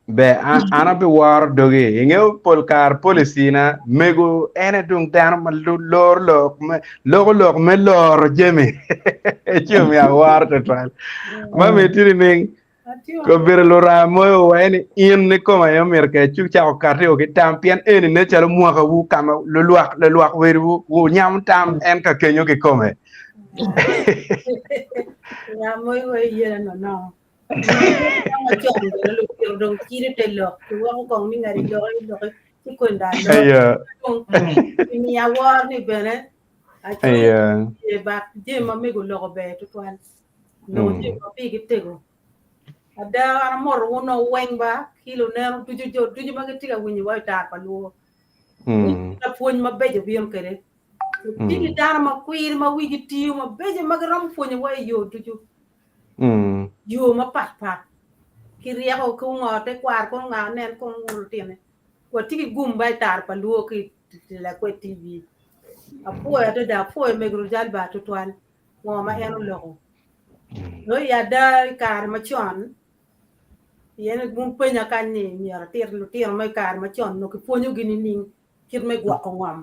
Speaker 1: be ana be war doge inge polkar polisina mego ene dung tan ma lor me lor jemi chumi a war to tal ma me tiri ning ko bir lora mo wani in ne ko ma yomer ke chu cha o karte o ke tampien ene ne chalo mo ka wu kama le luak weru wu nyam tam en ka kenyo ke kome
Speaker 7: ya mo ye no dong kiri telo ko ko ni ngari lo ki ko nda lo ni ya war ni bene e ba je ma me go lo be to twan no je ko pi gitego ada ara mor wono wengba kilo ne tuju ma gitiga wini wa ta pa lo ta pon ma be je biam kere ti dar ma kwir ma wi giti ma be je ma gram pon wa yo tuju yo ma pat kiria ko ngote kwar ko nen ko ngul tiene ko tigi gumba tar pa luo ki la ko tv apo ya da po me gru jal ba to twan mo ma eno lo no ya da kar ma chon yene gum penya kan ni ya tir lu tir ma kar ma chon no ki ponyo gini ning kir me gwa ko ngam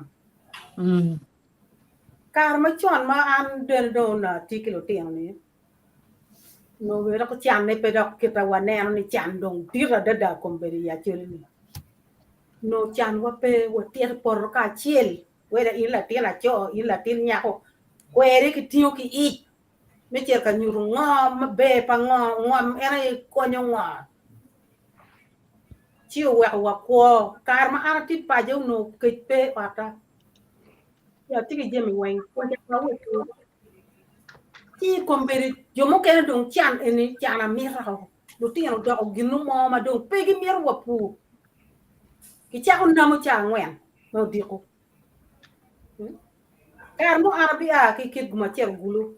Speaker 7: kar ma chon ma an den do na tikilo tiang ni no vera ko chan ne pedok kita wane ni chan dong tira da komberi ya cheli no chan wa pe wa tier por ka chiel wera ila tira cho ila tin nya ko kwere ki tiu ki i me cher ka nyuru ngom be pa ngom ere ko nywa chiu wa ko kar ma ara tit pa jo no ke pe ata ya tiki jemi wen ko ja wa ko ti komberi yo mo kene dong chan eni chana mira do tino do ginu mo ma dong pegi mir wa pu ki cha on namu cha ngwen no diko kar mo arabia ki kid ma cher gulu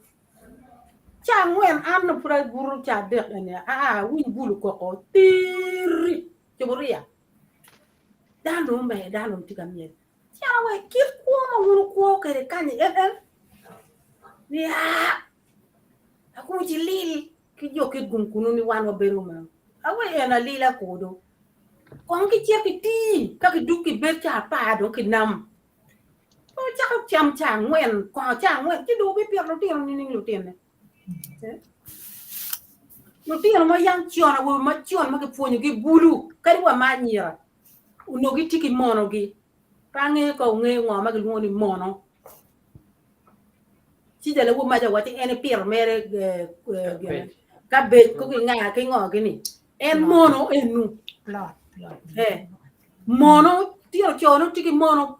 Speaker 7: cha ngwen an no pra guru cha de ene win gulu ko tiri choboria dano me dano tika miel cha we kid ko ma guru ko kere kani ya aku jilil ki joki gunkunu ni wan wa beruma awe ena lila kodo kon ki chia ki ti ka ki duki be cha pa do ki nam o cha ka cham cha ngwen ko cha ngwen ti do bi pier lo ti ni lo ti ne lo ti ma yang chiona wo ma chion ma ki fonyo ki bulu ka wa ma nyira uno gi tiki mono gi pange ko nge ngo ma ki ngoni mono
Speaker 8: chi jale wo ma ja wati ene pier mere cabbage ko nga ke ngo gini en mono enu mono tiro chono tiki mono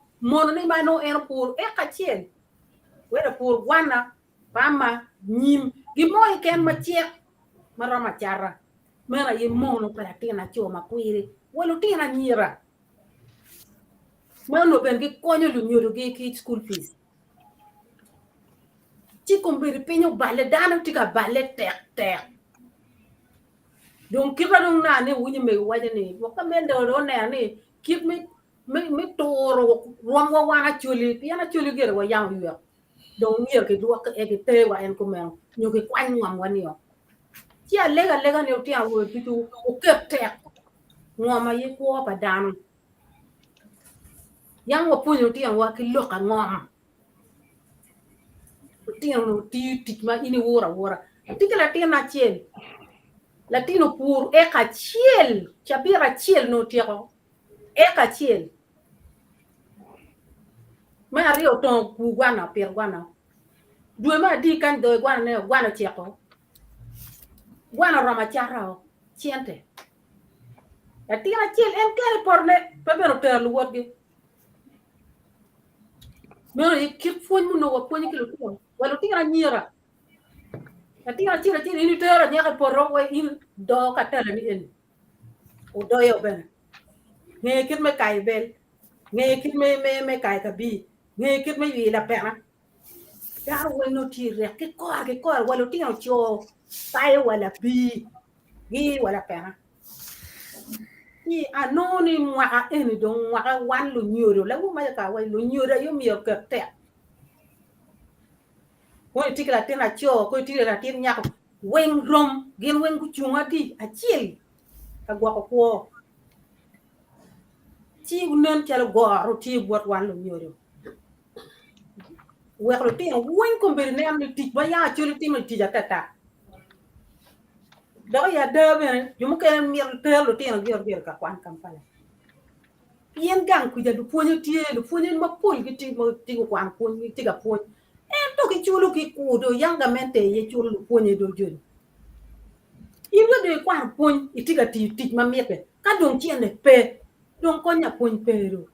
Speaker 8: ni ma no en pour e kachien wera pour wana pama nyim gi moy ken ma chiek mara ma chara mera ye mono para tina choma kuiri walo tina nyira mano ben gi konyo lu nyoro gi ki school fees ci kombiri pinyo balle dana tika balle tek donc kira dong na ne wunyi me wajane waka mende do ne ne kip me toro ruam wana chuli piana chuli gere wa yang yu donc nier ke duak e ke te wa en ko men nyo ke kwan ngam wani yo ci lega ne ti a wo pitu o kep tek ngoma ye ko pa dam yang wa punyo ti an wa ki loka ngom no ti ma ini wora tikela ti na chiel latino pur e ka chiel chabira chiel no tiro e ka chiel ma rio ton ku guana per guana due ma di kan do guana ne guana chieko guana roma chara chiente latino chiel en kele porne pebero per luogi no e che fuon mu no wa fuon che lo walo tira nyira tira ini tera nyaka porro we in do ka tele ni en o do yo ben nge kit me kai bel nge kit me kai ka bi nge kit me wi la pera ya we no tire ke kor walo tira cho tai wala bi gi wala pera ni anoni mwa en do mwa wan lu nyoro la wo ma ka we lu nyoro yo mi yo ka te ko tikla tena cho ko tikla tin nyak wen rom gen wen ku chunga di achiel ka gwa ko ti unen chalo goro ti bot wan lo nyoro we ko tin wen ko ber ne am ni tik ba ya chuli ti mi ti jata do ya de ben yum ke mi tel lo tin gor ka kwan kampala yen gang ku ja du ponyo ma pol ki ti mo ti ko kwan pon ti ga pon to ki chulo ki kudo yanga mente ye chulo ponye do jun imlo de kwa pon itiga ti ma miete ka don tiene pe don konya pon pero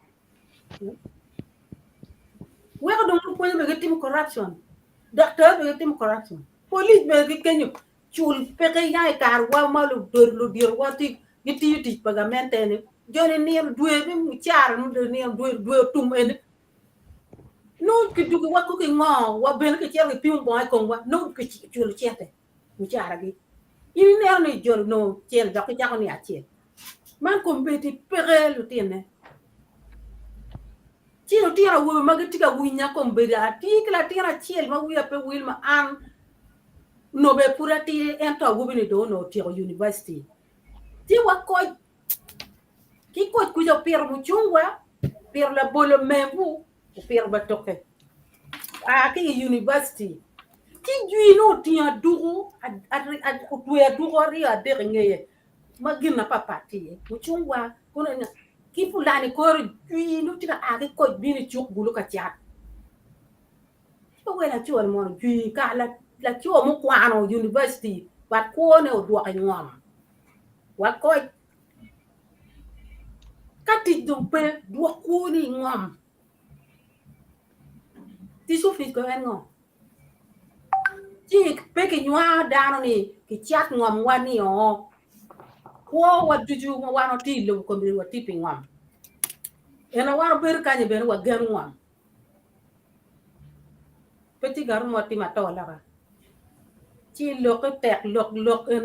Speaker 8: we ko don ponye be tim corruption doctor be tim corruption police be kenyo chul pe ke ya kar wa malu dor lu dir wati ti pagamente ne jone ni duwe mi char no de ni duwe tum en no ki dugu wa ko ki ngo wa ben ke chele pium boy ko wa no ki chul chete mu chara gi ini ne ni jol no chel da ko ja ko ni ache man ko mbeti pere lu tiene ti lo tira wo ma ga tiga winya ko mbedi ati kla tira chel ma wi ape wil ma an no be pura ti ento wo bini do no tiro university ti wa ko ki ko ku jo per mu chungwa per la bolo mebu per batoke ki university ti juino ti aduru tuya duru ri aderngeye magina papati muchungwa kuna ki fulani ko juino ti ko bini chuk bulu ka chat ko wela chuon mon jui ka la chuo mu kwano university bat ko ne o duak ngom wa ko kati dumpe duak ko ni ngom ti sufi ko en ngom ti pe ke nywa dano ni ki chat ngom wani o ko wa juju mo wano ti lo ko mi wa ti ngom ena waro ber kanye ber wa gan ngom petit gar mo ti ma to la ba ti lo ko tek lok en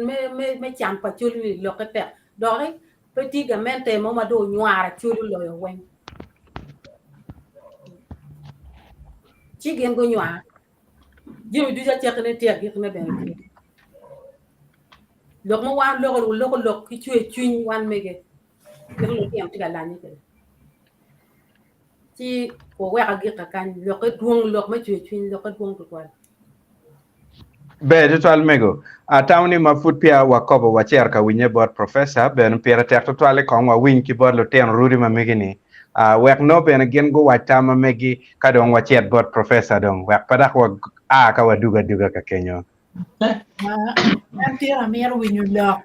Speaker 8: me cham pa chul ni lo ko tek do re petit ga mente mo ma do nywa chul lo yo wen ci gen go ñwa jëmi du ja tek ne tek gi ne ben lok mo wan lok ki cué cuñ wan mege ko lo tiam ti ga lañi ke ci ko wa gi ka kan lok duong lok ma cué cuñ lok duong ko
Speaker 1: be total mego tawni ma fut pia wa kobo wa cher ka winye bot professor ben pera tek total ko wa win ki bot lo ten ruri ma megini wek no ben again go watama megi kadong wachet bot professor dong wek padak wa ka waduga duga ka Kenyo.
Speaker 8: Nanti amir winyu lok.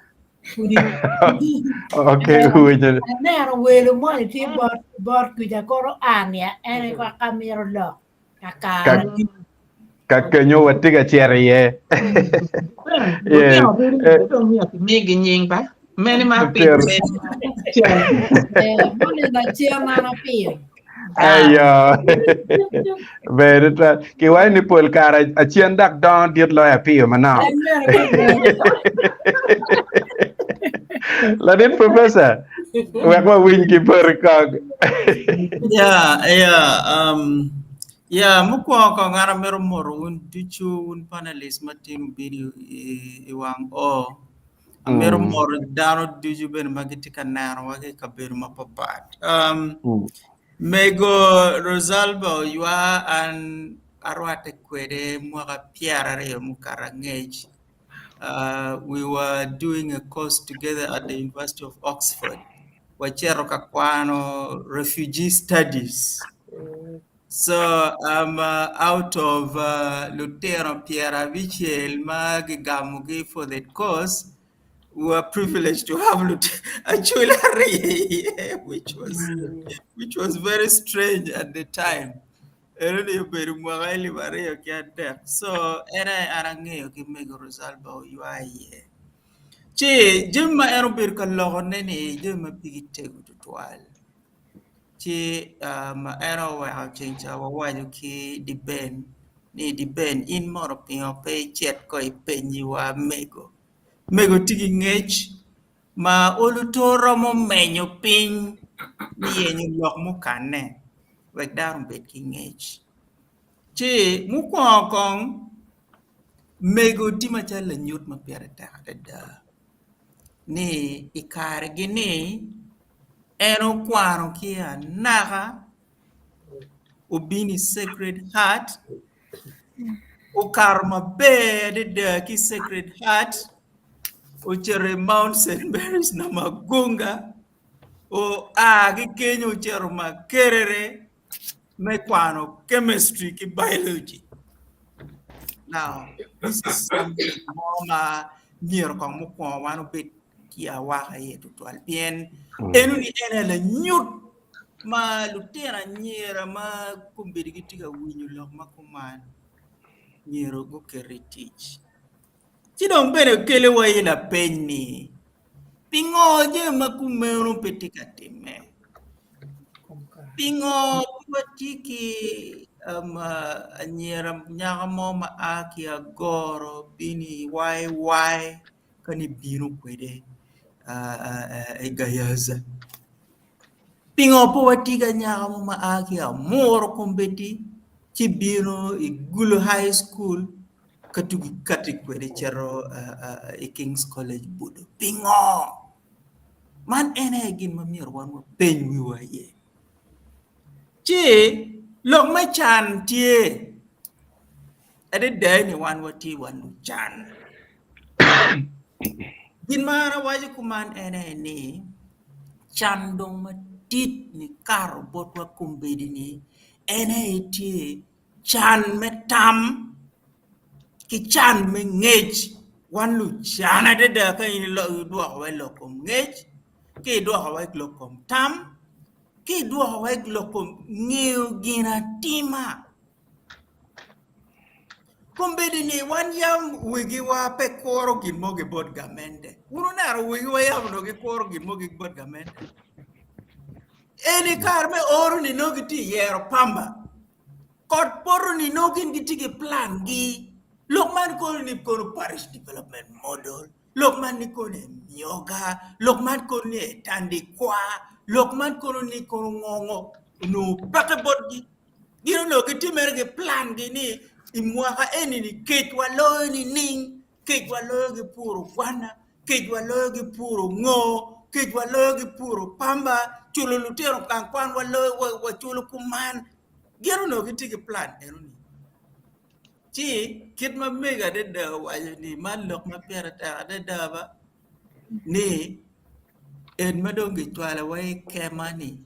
Speaker 1: Okay, winyo.
Speaker 8: Nero welo mo ti bot kuja koro ania ene kwa kamiro lok. Kaka.
Speaker 1: Ka Kenyo watiga chere ye.
Speaker 2: Yes. Migi nying ba. Many ma pin.
Speaker 8: Mone na chia mana pin.
Speaker 1: Ayo. Very true. Ki wai ni pol kara achien dak don diet lo apio manao. Ladin professor. Wek ma win ki per kag.
Speaker 3: Yeah, mukwa ko ngara mero moro un tuchu un panelist matin video iwang mero moro dano duju ben magiti kanaro wage kaberu mapapat. Mego Rosalba yua an arwate kwede mwaka piara reo mukara ngej. We were doing a course together at the University of Oxford. Wachero kakwano refugee studies. So I'm out of Lutero Pierre Vichel Magigamugi for that course. We were privileged to have Acholi, which was very strange at the time. So era arange ki mego Rosalba you are here. Che jemma ero bir kalogone ni jemma pigite gutwal. Che ero wa chencha wa waju ki di ben in moro pio pe chet ko ipenyi wa mego tigi ngech ma olutoro mo menyo piny ni yenyo lok mukane wek darum bet ki ngech che mukwakong mego tima chala nyut ma pere da ni ikare gini eno kwano kia naga ubini Sacred Heart ukarma bede de ki Sacred Heart uchere Mount St. Mary's na Magunga o agi Kenya uchero Makerere mekwano chemistry ki biology. Now this is something more near kong mukwa wano bit ki awaka ye tutual bien enu ni ene le nyut ma lutera nyera ma kumbiri kitika winyu lok makuman nyero go keretich chidong bene kele wa ila penni pingoje makumero petika time pingo watiki nyera nyaka moma aki agoro bini wai kani binu kwede gayaza pingo po watiga nyaka moma aki amoro kombeti chibino igulo high school katugi kwede chero King's College budo pingo man ene gin mamir wan pen wi waye chi lok ma chan tie ade dai ni wan wati wan chan gin mara waje kuman ene ni chan dong ma tit ni kar bot wa kumbedi ni ene tie chan metam ki chan me ngej wan lu chan ade da ka ni lo do wa lo kom ngej ki do wa lo kom tam ki do wa lo kom ngeu gina tima kumbedi ni wan yam wigi wa pe koro gin moge bot gamende uno naro wigi wa yam no ge koro gin moge bot gamende eni karme oru ni no giti yero pamba kod poru ni no gin giti ge plan gi lokman ko ni ko parish development model lokman ni ko ne yoga lokman ko ni tandi kwa lokman ko ni ko ngongo no pake bot gi gino no giti merge plan gi ni imwaka eni ni ketwa lo ni ning ketwa lo gi puro kwana ketwa lo gi puro ngo ketwa lo gi puro pamba chulo lutero kan kwan wa chulo kuman gero no giti gi plan enu ni chi kit ma mega de da wa ni man lok ma pera ta de da ba ni en madongi twala wa kemani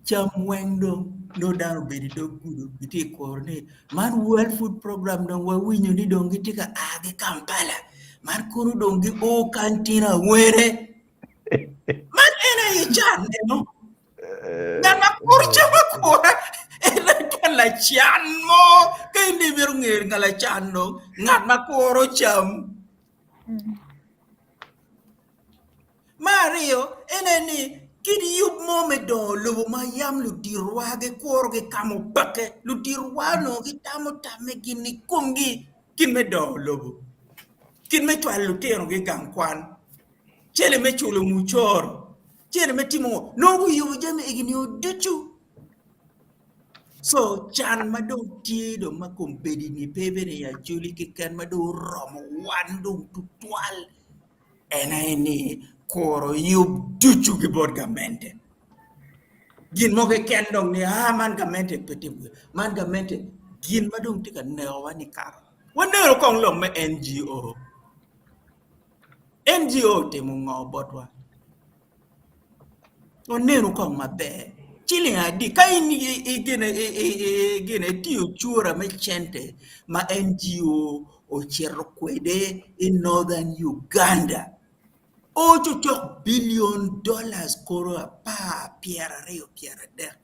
Speaker 3: cham weng dong no dano bedi dog kudu giti korne man World Food Program dong wa winyo ni dong giti ka age Kampala man kono dong gi o kantina were man ena ye chan no dana kurcha makora ena kala chan mo kendi biru ngir ngala chan no ngat makoro cham Mario eneni kidi yup mome do lubu ma yam lu dirwage korge kamo bake lu dirwano gi tamo tame gini kungi kin me do lubu kin me twal lu tero gi gankwan chele me chulo muchor chele me timo no yubu jame egini oduchu so chan mado tido ma kompedi ni pebe ne ya Acholi ki kan mado romo wandung tutwal eni koro yub duchu gi bod gamente gin mo ke kendong ni man gamente petibu man gamente gin madung tika newa ni kar wonero kong long me NGO te mo ngobotwa wonero kong mabe chili adi kai ni gene tiu chura me chente ma NGO o cherro kwede in northern Uganda $8 billion koro pa piera reo piera der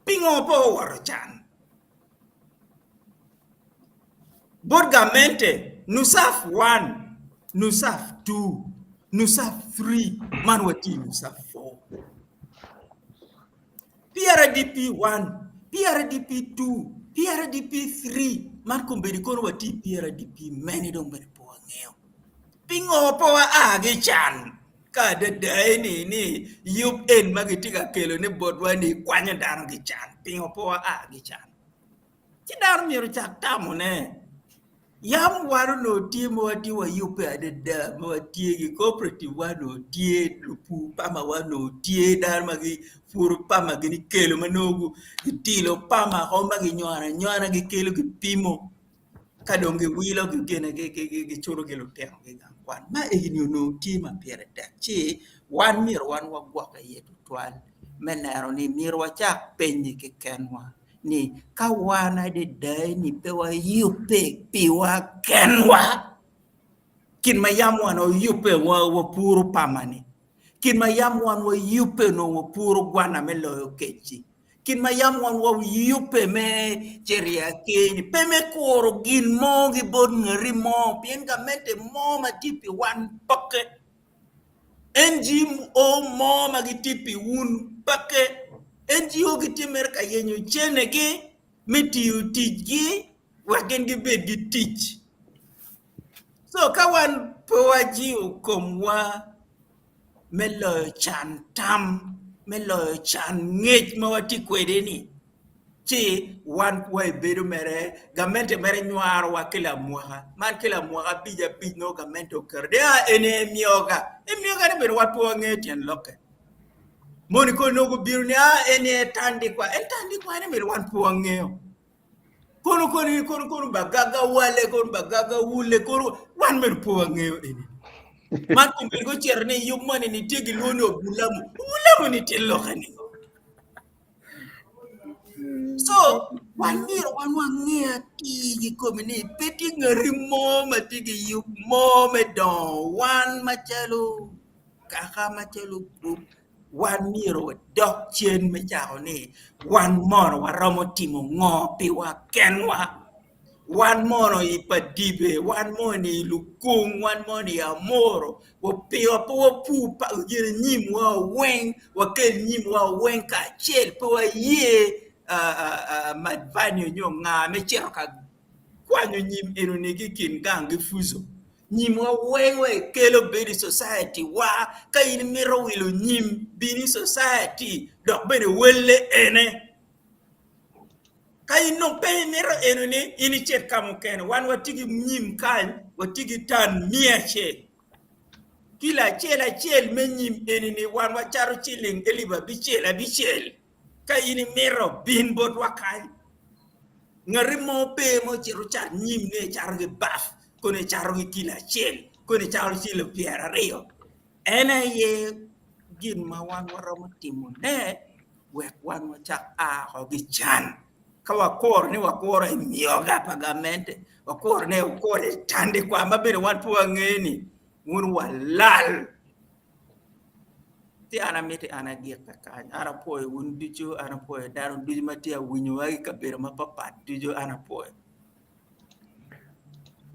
Speaker 3: pingo po warchan borgamente nusaf 1 nusaf 2 nusaf 3 manwati nusaf 4 PRDP 1 PRDP 2 PRDP 3 man kombedi kono wati PRDP many dong bere po ngeo pingo po age chan ka de ni yup en magitika kelo ne bodwa ni kwanya dar gi chan pingo po age chan ti dar miru chak tamo ne yam waru no timo wati wa yupe ade da ma wati gi cooperative wano tie lupu pama wano tie dar magi furu pama gi kelo manogu tilo pama ho magi nyora gi kelo gi pimo kadonge wilo gi gene gi churu gi lutero gi kwan ma egini no tima piere da chi wan mir wan wa gwaka yetu twal menero ni mir wa chak penyi ke kenwa ni kawana de dai ni pewa yupe piwa kenwa kin mayam wan o yupe wa puru pamani kin mayam wan wa yupe no wa puru gwana melo kechi kin mayam wan wa yupe me cheria kini peme koro gin mo gi bod ngari mo pien gamente mo matipi wan pake NGO mo magitipi un pake NGO gitimer ka yenyo chene gi mitiyu tijgi wagen gi bed gi tich so kawan powaji ukomwa melo chan tam melo chan ngech mawati kwede ni chi wan way bedo mere gamente mere nyuar wa kila muha man kila muha bija no gamente okerde ene mioga ne bedo watu ngetian loke moni ko nogo birni ene tandi kwa ne bedo wan po ngeo kono bagaga wale kono bagaga wule kono wan bedo po ngeo ene man ko bedo cherne yumani ni tigi lono bulamu ni tilloka ni so wan wangia tigi komini peti ngari mo matigi yup mo medon wan machalo kaka machalo group wan miro dok chen me chao ni wan moro waromo timo ngopi wa kenwa wan moro ipadibe wan moni lukung wan moni amoro wo pio po pu pa ugire nyim wa wen wa kel nyim wa wen ka chel po ye madvanyo nyo nga mechero ka kwanyo nyim enonegi kin gangi fuzo nyim wa wewe kelo bedi society wa ka in miro wilo nyim bini society dok bene wele ene ka in no pe miro enoni ini chet kamu ken wan watigi nyim kan watigi tan miache kila chel me nyim enini wan wacharo chiling eliba bichel ka ini miro bin bot wakai ngari mo pe mo chiru char nyim ne char ge baf kone char ge kila chel kone char chilo piera rio ena ye gin ma wan waromo timo ne wek wan wachak hogi chan ka wakor ni wakor e mioga pagamente wakor ne wakor e tande kwa mabere wan po ngeni un walal ti ana miti ana giek kakany ana poe un dicho ana poe daron duji matia winyo wagi kabere mapapat dijo ana poe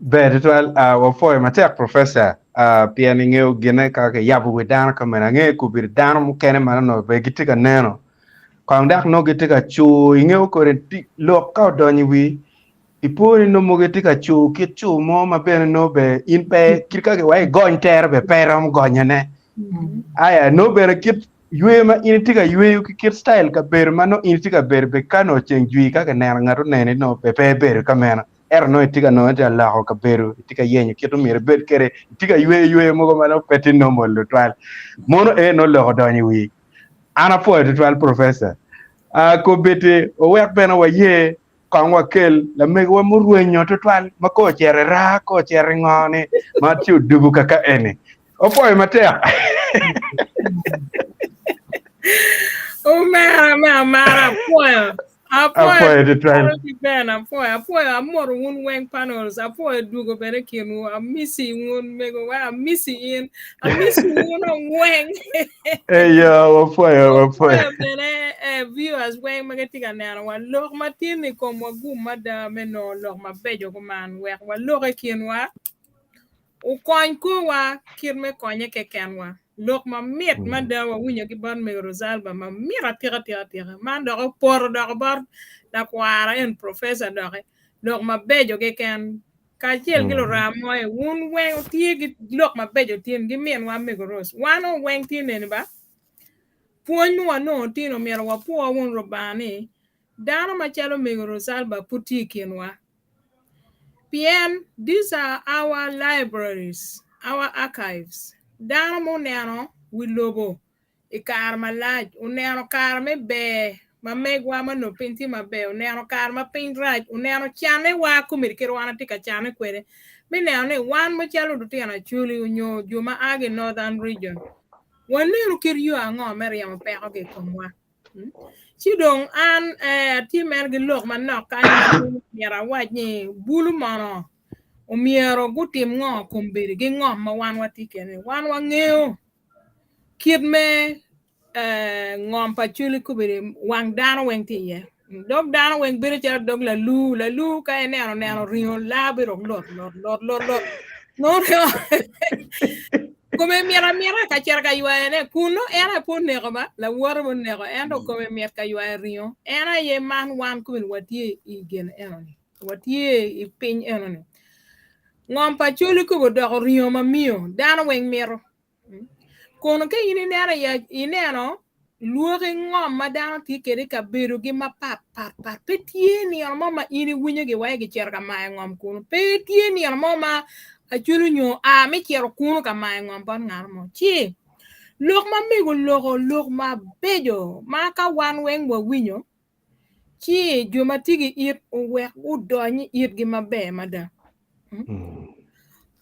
Speaker 1: Betul wa foi matek professor piani ngeu gine ka ke yabu wedan ka mena nge ku bir dan mu kene mana no be gitika neno kwang dak no gitika chu ngeu ko re ti lo ka doni wi ipori no mo gitika chu kit chu mo ma be no be in pe kirka ke wai gon ter be peram gonyane aya no be kit yue ma in tika yue ki kit style ka ber ma no in tika ber be kano cheng jui ka ke ner ngaru nene no be ber ka mena no tika no ta la ho ka beru tika yenyo kito mir bet kere tika yue mo ma no petin no mo lo twal mono no lo do ni wi ana po to twal professor ko bete o wek bena wa ye kan wa kel la me wa mu ruenyo to twal ma ko chere ra ko chere ngone ma tiu dubu kaka ene o po ma te
Speaker 5: o mara po
Speaker 1: Apoio de trial.
Speaker 5: Apoio amor un weng panels apoio dugo bere kinu a missy un mego wa missy in a missy un weng
Speaker 1: apoio
Speaker 5: bere viewers weng magatika nana wa lok matini como gumada meno lok mabejo man wa lok kinwa u kon ko wa kirme konye ke kenwa lok ma miet ma dawa winyo ki ban me rosalba ma mira tira man do por do bar da kwara en professor do ma bejo ke ken ka chiel gilo ramo e un wen tie gi lok ma bejo tien gi mien wa me ros wano wen tien ne ba puonyu wa no tino mero wa puo un robani dano ma chalo me rosalba puti kenwa Bien, these are our libraries, our archives. Dano mo neno wilobo. Ikar malaj, uneno kar me be, ma megwa no pinti ma be, uneno kar ma pin raj, uneno chane wa kumir kirwana tika chane kwere. Me neno ne wan mo chalo duti ana chuli unyo juma age northern region. Waneno kiryo ango meri ama peko ke komwa. Chidong an timer gi lok manok kanyo miera wajni bulu mono o miero gutim ngo kumbiri gi ngo ma wan watikene wan wangeo kid me ngom pa chuli kubiri wang dano weng tiye dog dano weng biri chero dog la lu ka neno rio labiro lot no come miera ka cerca yuane kuno era po nego ba la waromo nego endo come mier ka yuane rio era ye man wan kun watie igen enoni watie I pin enoni ngom pa chuli ko do rio ma mio dano wen miero kono ke ini nera ya ineno luoge ngom ma dano ti kede ka beru gi ma pat petie ni mama ini winyo gi wae gi cerca ma ngom kuno petie ni mama achulu nyo me quiero kuno kama ngom ban ngarmo chi lok ma migo lok ma bejo ma ka wan wen wo winyo chi juma tigi it we udonyi it gi mabe mada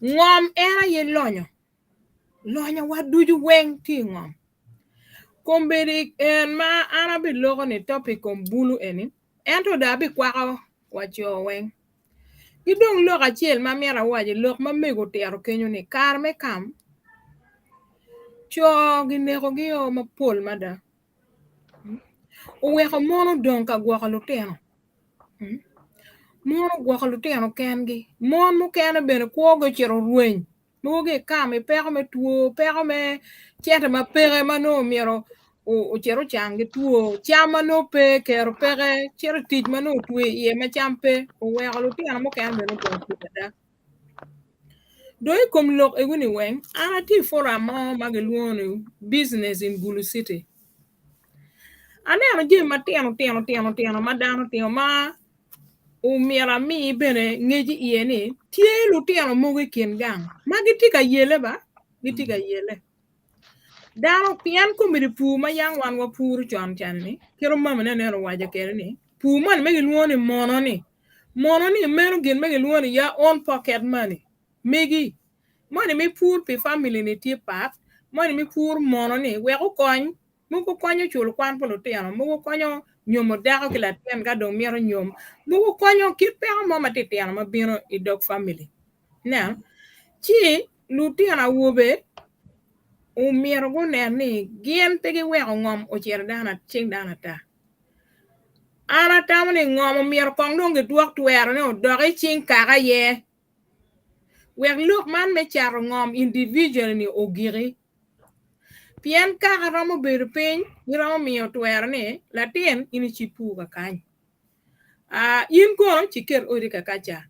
Speaker 5: ngom era ye lonyo waduju wen ti ngom komberi en ma arabi logo ni topic on bulu eni ento da bi kwa cho wen Gidong lok achiel ma miera waje lok ma mego tero kenyo ni kar me kam cho ginego gi o ma pol mada uweko mono don ka gwaka luteno mono gwaka luteno kengi mon mu kene bene kwogo chero rueny moge kam peko me tuo peko me chete ma pege ma no miero o chero changi tuo chama no pe kero pege chero tij ma no tuo ye ma champe uweko luteno mo kene bene don kutada doi kom lok eguni weng ana ti fora ma mageluone business in Gulu City ane ano je mateno madano tino ma umiera mi bene ngeji iene tie luteno moge ken gang magitika yele ba gitika yele dano pian komiri pu ma yang wan wa puru chon channi kero mama ne ro waja kere ni pu man megeluone mono ni mero gen megeluone ya own pocket money megi money me poor pe family ni ti pat money me poor mono ni we ko kon mugo konyo chul kwan polo tiano mugo konyo nyomo dago kila tien ga do miero nyom mugo konyo kipe mo matitiano mabino I dog family na chi lutiana wobe umiero go ni gien tege wego ngom o chier dana ching dana ta ana tamni ngom miero kong donge duok twero ne doge ching kaga ye weg look man me charo ngom individual ni ogiri pien kaga romo bedo piny ni romo miyo twero ne latin ini chipu ka kany in kono chiker odi ka kacha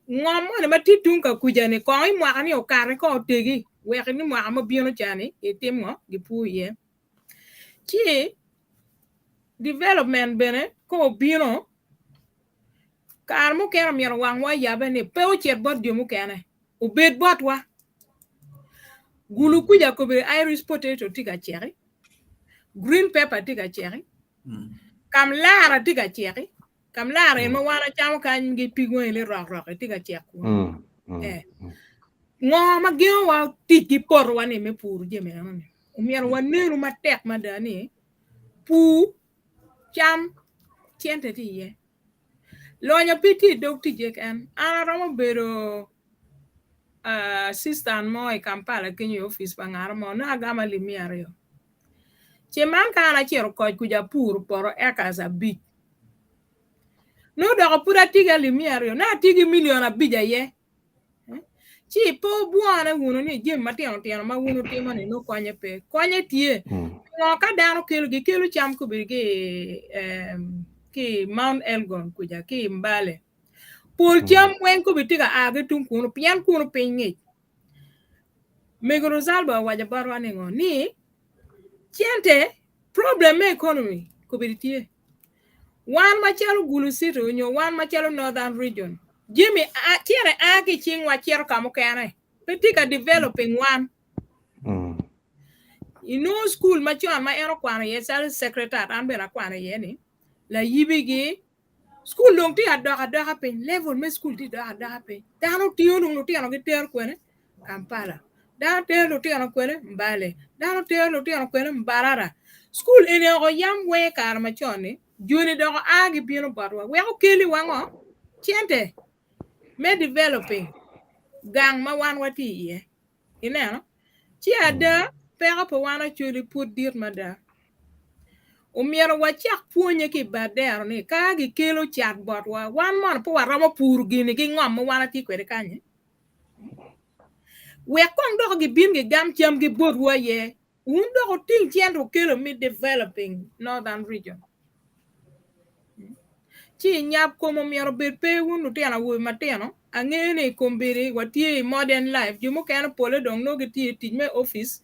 Speaker 5: ngom ne matitung ka kujani kong I mwaka ni okare ko tegi weg ni mwaka mabino chani itimo gipu ye chi development bene ko bino kar mo kero miero wang wa yabe ni pe o chet bot dio mo kene o bed bot wa gulu kuja ko be Irish potato tiga cherry green pepper tiga cherry kam lara tiga cherry kam lara mo wana chamo kan ngi pigo ile rock tiga cherry ngoma geo wa tiki por wani me pur je me nani o miero wa neru matek madani pu cham tiente ti ye lonya piti dokti je kan ana romo bero assistant mo e Kampala Kenya office bangara mo na gama limiario che man kana chero ko kuja pur poro eka za big no do pura tiga limiario na tigi miliona bija ye chi po buana wuno ni jem matino tiano ma wuno timo ni no konye pe konye tie no ka dano kelo gi kelo cham ko be ki Mount Elgon kuja ki Mbale pol cham wen ko bitiga age tun kuno pian kuno pinyi Megoro Zalba waja barwa ningo ni chiente problem economy ko bitie wan machalo gulu sito nyo wan machalo northern region Jimmy tiere age ching wa chiero kamo kene bitika developing one no school machon ma ero kwano ye sal secretary ambe na kwano ye ni la yibigi school long ti adoka pe level me school ti adoka pe dano tiyo no ti ano giter kwene Kampala dano tiyo ti ano kwene Mbale dano tiyo ti ano kwene Mbarara school ene o yam we kar machoni joni do agi bino barwa we ko keli wango chiente me developing gang ma wan wati ye ineno chi ada pega po wana chuli put dir mada umiero wachak puonye ki bader ni ka gi kelo chat bot wa wan mon po waromo pur gini gi ngom mo wana ti kwede kanye we kon do gi bin gi gam cham gi bot wa ye un do ting tiendo kelo mi developing northern region chi nyap ko mo miero bet pe unu tiana wo mateno angene kombere watie modern life jumo kan pole dong no gi ti me office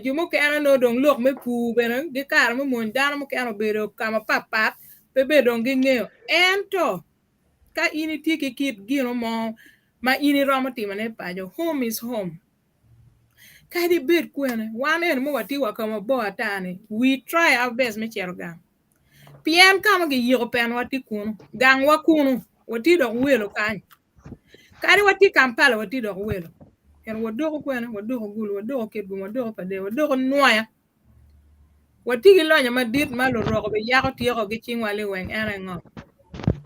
Speaker 5: jumo kan no dong lok me pu benen gi kar mo mon dan mo kan bero kama papat pe be dong gi ngeo ento ka ini ti ki kit gino mo ma ini romo ti mane pajo home is home ka di bet kwene wane mo wati wa kama bo atane we try our best me cherga pian kama gi yiro pen wati kuno gang wa kuno wati do welo kan kari wati Kampala wati do welo en wadogo kwene wadogo gulu wadogo kedgu wadogo pade wadogo noya wati gi lonya madit malo rogo be yako tiyo gi chingwale wen ene ngo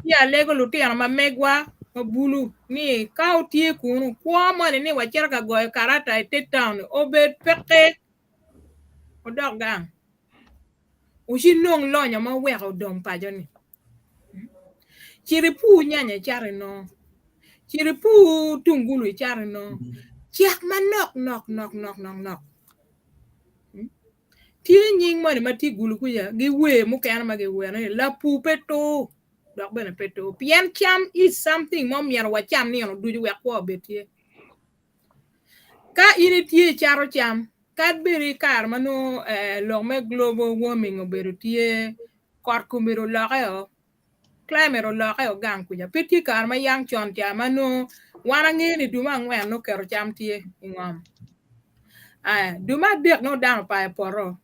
Speaker 5: ya lego lutiano ma megwa mabulu ni ka tie kuno kwa mane ni wachera ka goy karata e town obed peke odog gang ushinong lonya ma wego dom pajoni chiripu nyanya chare no chiripu tungulu chare no chiak manok nok tie nying mane mati gulu kuya gi we mukana ma gi we na la pu peto dog bene peto pian cham is something mom yar wa cham ni no duju we ko betie ka ini tie charo cham kad beri kar mano lo me global warming obedo tie kor kumiro lokeo climate lokeo gang kuja peti kar ma yang chon cham mano wana ngeni duma ngwen no kero cham tie ingom duma dek no down pa poro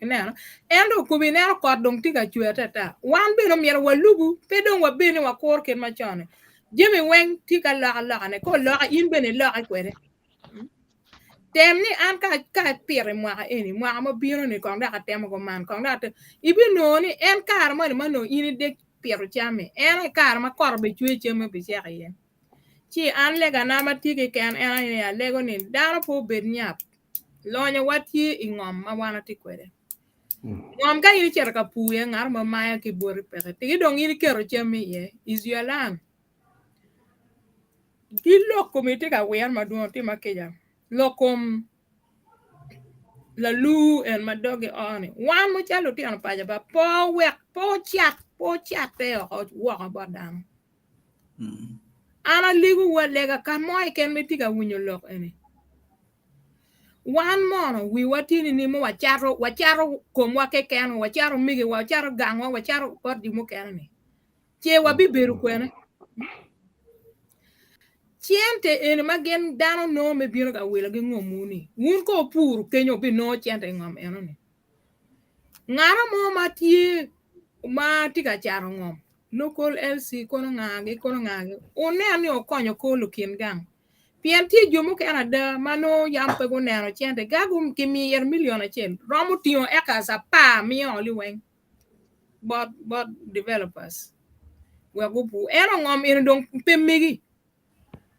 Speaker 5: ineno endo kubinero kod dong tiga chwete ta wan beno miero walugu pedong wa bene wa kor ken machone jemi weng tika la ne ko la in bene la kwere tem ni an ka pire mwaka eni mwaka mo biro ni kong da ka tem ko man kong da ibi no ni en kar mo no ini de piro chame en kar ma kor be chwe cheme be sia yen chi an le ga na ma tiki ken en ya le go ni da po be nyap lo nya wati ingom ma wana ti kwere ngom ka ini cher ka puye ngar ma maya ki bori pere ti dong ini kero cheme ye is your land di lokom ite ka wer ma duon ti makeja lokom la lu en ma doge oni wan mo chalo ti an pa ja ba po wek po chat te o wa ba dam ana ligu wa lega ka moy ken me ti ka winyo lok ene wan mono wi watini ni mo wacharo kom wa ke ken wacharo migi wacharo gangwa wacharo por di mo ken ni che wa bi beru kwene chiente en magen dano no me biro ka wila gi ngomuni un ko pur kenyo bi no chiente ngom eno ni ngara mo ma ti ka charo ngom local LC kono ngage one ani okonyo ko lukin gang PNT jomo ke anada mano yam pe go nero chiente gagum ki mi yer million achen romo tio eka sa pa mi oli wen but developers we go pu ero ngom en dong pe migi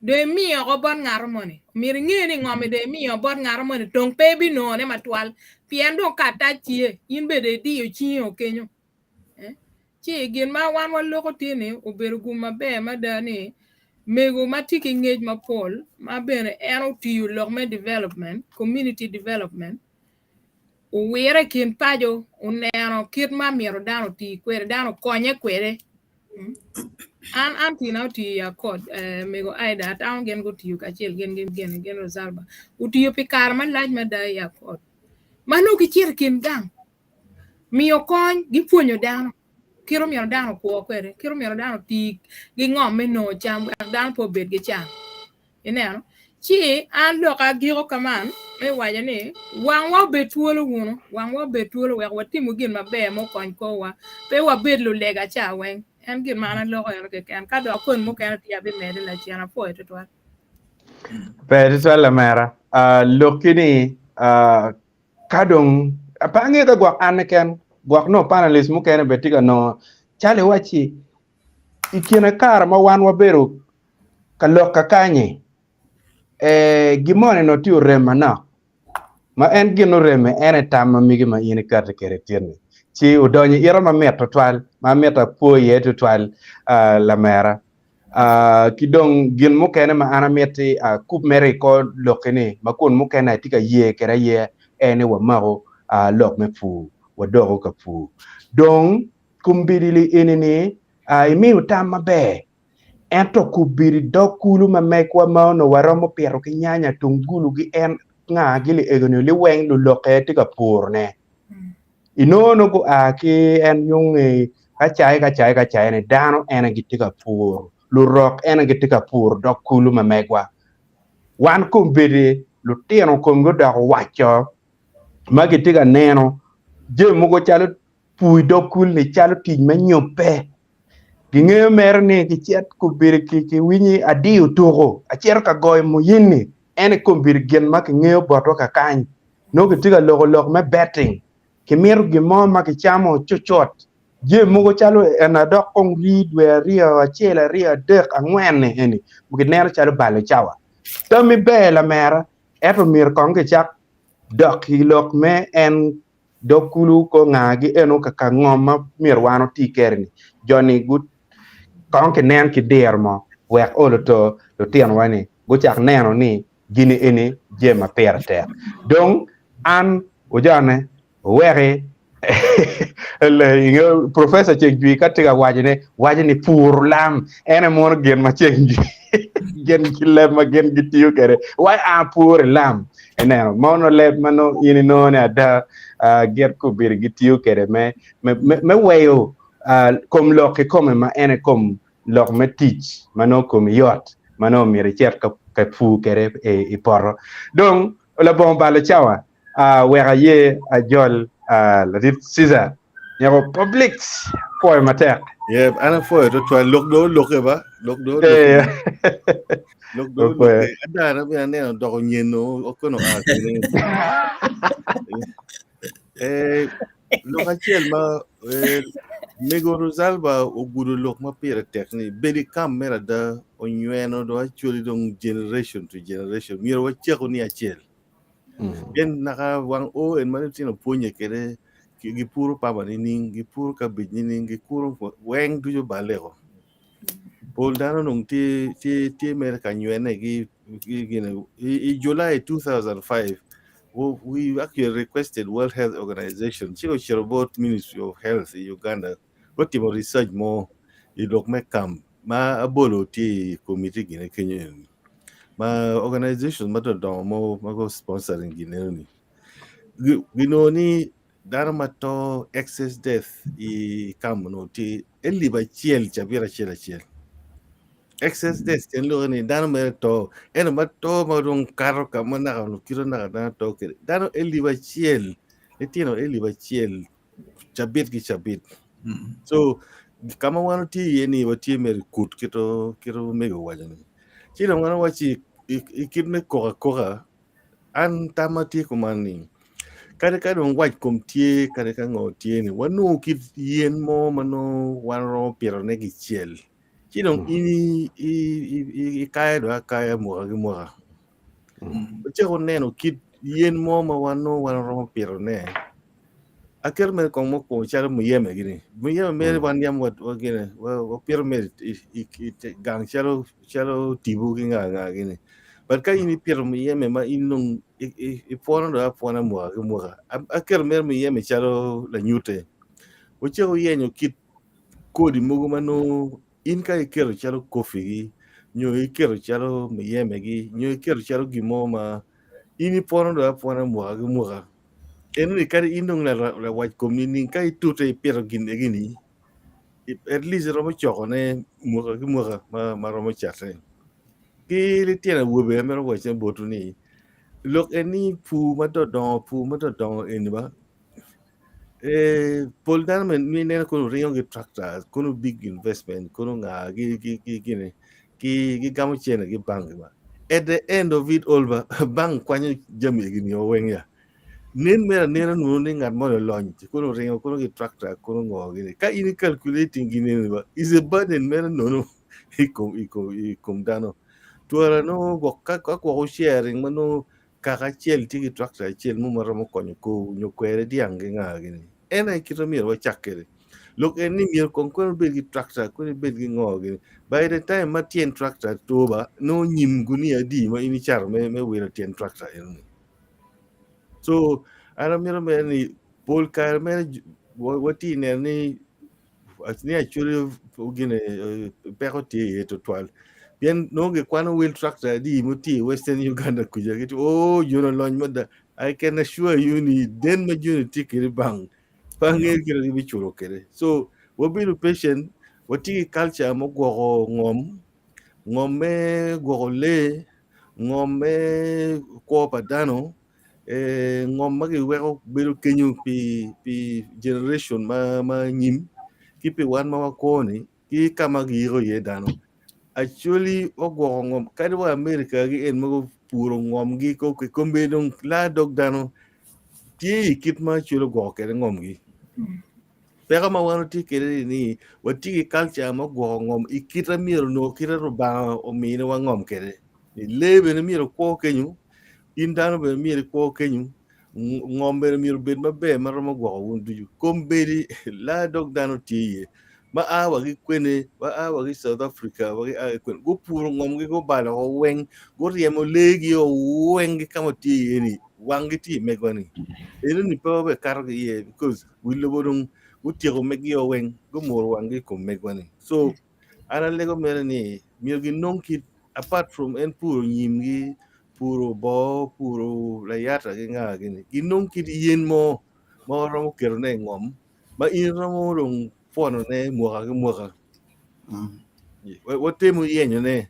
Speaker 5: de mi o bon ngarmoni mir ngeni ngomi de mi o bon ngarmoni tong pe bi no ne matwal piendo kata tie in be de di o chi o kenyo chi gin ma wan wa loko tini o bergu ma be ma dani mego matiki ngej ma pol ma bene eno tiyu lokme development community development o were kin pajo o neno kit ma miero dano ti kwere dano konye kwere an tina uti ya kod mego aida taon gen go tiyu kachel gen rosalba utiyo pikar man laj ma da ya kod manu ki chir kin gang miyo kony gi puonyo dano kiro miero dano ko kwere kiro miero dano ti gi ngom me no cham dano po bed gi cham ineno chi an loka giro kaman me waja ni wangwa betuolo wuno wangwa betuolo we watimo gin mabe mo kony ko wa pe wa bed lo lega cha wen en gin mana loko en ke kan ka do kon mo kan ti abi mede la chiana po to to
Speaker 1: pe to la mera lokini kadong apange ka gwak anken gwak no panelist mo kan betiga no chale wachi ikina kar ma wan wa bero kalok kakanye gimone no ti rema na ma en gino reme en tam migi ma yin karte kere tirni ci udonyi ira ma meto twal ma meta poye to twal la mera kidong gin mo kene ma ana meti kup mere ko lokene ma kun mo kene tika ye kera ye ene wa mago lok me fu wa dogo ka fu dong kumbidili inini imi utam mabe ento kubiri dokulu ma mekwa ma no waromo pero ki nyanya tungulu gi en nga gili egno li weng lu loketi ka purne inono ko aki en yung ka chai ne dano en gitika pur lu rock en gitika pur dokulu ma mekwa wan kumbiri lu tieno kongo da wacho ma gitika neno je mugo chalo pui dokul ni chalo tij ma nyope ginge mer ni ki chet ku bir ki winyi adi utogo acher ka goy mo yinni ene ko bir gen mak ngeo boto ka kan no ki tiga log me betting ki mer gi mo mak chamo chochot je mugo chalo ena dok kong rid we ria achela ria dek angwen eni mugi ner chalo balo chawa to mi be la mera eto mir kong ke chak dok hi lok me en dokulu ko ngagi eno ka ngoma mir wano ti kerni joni gut kon ke nen ki der mo wek olo to tien wani go chak neno ni gini eni jema perte donc an ojane were le ingo professor chegbi katiga wajine pour lam ene mon gen ma chegbi gen kille ma gen gitiyo kere why a pour lam eneno mono le mano yini no ne da get ko bir gitiyo kere me weyo comme loke comme ma ene comme lok me teach mano comme yot mano mi recherche ka fu kere e porro donc la bomba le chawa wera ye a jol la dit Caesar yako public Poi matek.
Speaker 4: Yeah, ana fo to twa lok ba lok do
Speaker 1: Eh.
Speaker 4: lok ada na bi ane do nyeno o kono a kini lok achiel ma mego rosalba o gudo lok ma pira tekni bedi kam mera da o nyweno do actually dong generation to generation miro wa cheko ni achiel yen naka wang o en mane tino ponye kere gi puro pama ni ning gi puro kabij ni ning gi puro weng du jo balego pol dano nung ti mer ka nywene gi i July 2005 we actually requested World Health Organization chiko chirobot Ministry of Health in Uganda what timo research mo i lok me kam ma abolo ti committee gine Kenya ma organization ma to don mo ma go sponsoring gine ni gino ni dano ma to excess death i kam no ti eliba chiel chabira chiel excess death chen lo ni dano me to en ma to ma dong karo ka ma na no kiro na na to ke dano eliba chiel etino eliba chiel chabit ki chabit so kama wano ti yeni wati mer kut kito mego wajani chino wano wachi ikit me koka an tamati kumani kare waj kom tie kare ka ngo tie ni wanu kit yen mo mano wano pero ne gi chiel chino i kaya do kaya mo gi mo che ko neno kit yen mo ma wano pero ne aker me ko mo ko charo mo yeme gini mo yeme me wan yam wat gini wa pero me gang charo tibu gi nga gini but ka ini pero mo yeme ma inung i pona do pona mo ga mo aker me mo yeme charo la nyute o che o yenyo kit kodi mo mano in ka ikero charo kofi gi nyo ikero charo mo yeme gi nyo ikero charo gimo ma ini pona do pona mo ga mo en ni kari indong la waj komini kai tute pero gini at least romo choko ne muka ma romo chate ki le tiena wobe mero wache botu ni lok eni pu ma do don eni ba pol dan men ni ne ko ringo gi tractor kono big investment kono nga gi gamo chena gi bank ba at the end of it all ba bank kwanyo jami gini o wenya nen mera nera no ne ngat mo lony kono ringo kono gi tractor kono ngo gini ka ini calculating gini ba is a burden mera no ikom dano tuara no bokka ko sharing mano kaka chiel tigi tractor chiel mo maro mo konyo ko nyokwere diange nga gini ena kito mier wa chakere look eni mier kon kono be gi tractor kono be gi ngo gini by the time ma tien tractor toba no nyim guni adi ma ini char me wira tien tractor eni so ana mira me ni pol kar me wati ne ni actually gine Peko ti to twal bien no ge kwano wheel tractor di muti western Uganda kuja gitu oh you know launch mada I can assure you ni den ma juni tikiri bang pange kire bi churo kere so we be patient wati culture mo go ngome go le ngome ko padano ngom magi weko belu kenyu pi generation ma nyim ki pi wan ma ko ni ki kama gi ro ye dano actually ogo ngom kadi wa America gi en mago puro ngom gi ko kombe dong la dog dano ti kit ma chulo go ke ngom gi pero ma wano ti kere ni wati ki culture ma go ngom ikita miro no kira ro ba o mi no ngom kere ni lebe ni miro ko kenyu indano be miri ko kenyu ngombe miro bed mabe maromo gwa wundu komberi la dog dano tiye ma awa gi kwene ma awa gi South Africa wa gi kwen go puro ngom gi go bala o weng go riemo legi o weng gi kamo tiye ni wangi ti megwani ene ni pa be kar gi ye because we lobodung go tiego megi o weng go mor wangi ko megwani so ana lego mere ni miro gi nonki apart from en puro nyimgi puro bo puro la yata gi nga gini ginong kit yen mo romo kero ne ngom ma in romo rong fono ne muaka gi muaka temo yenyo ne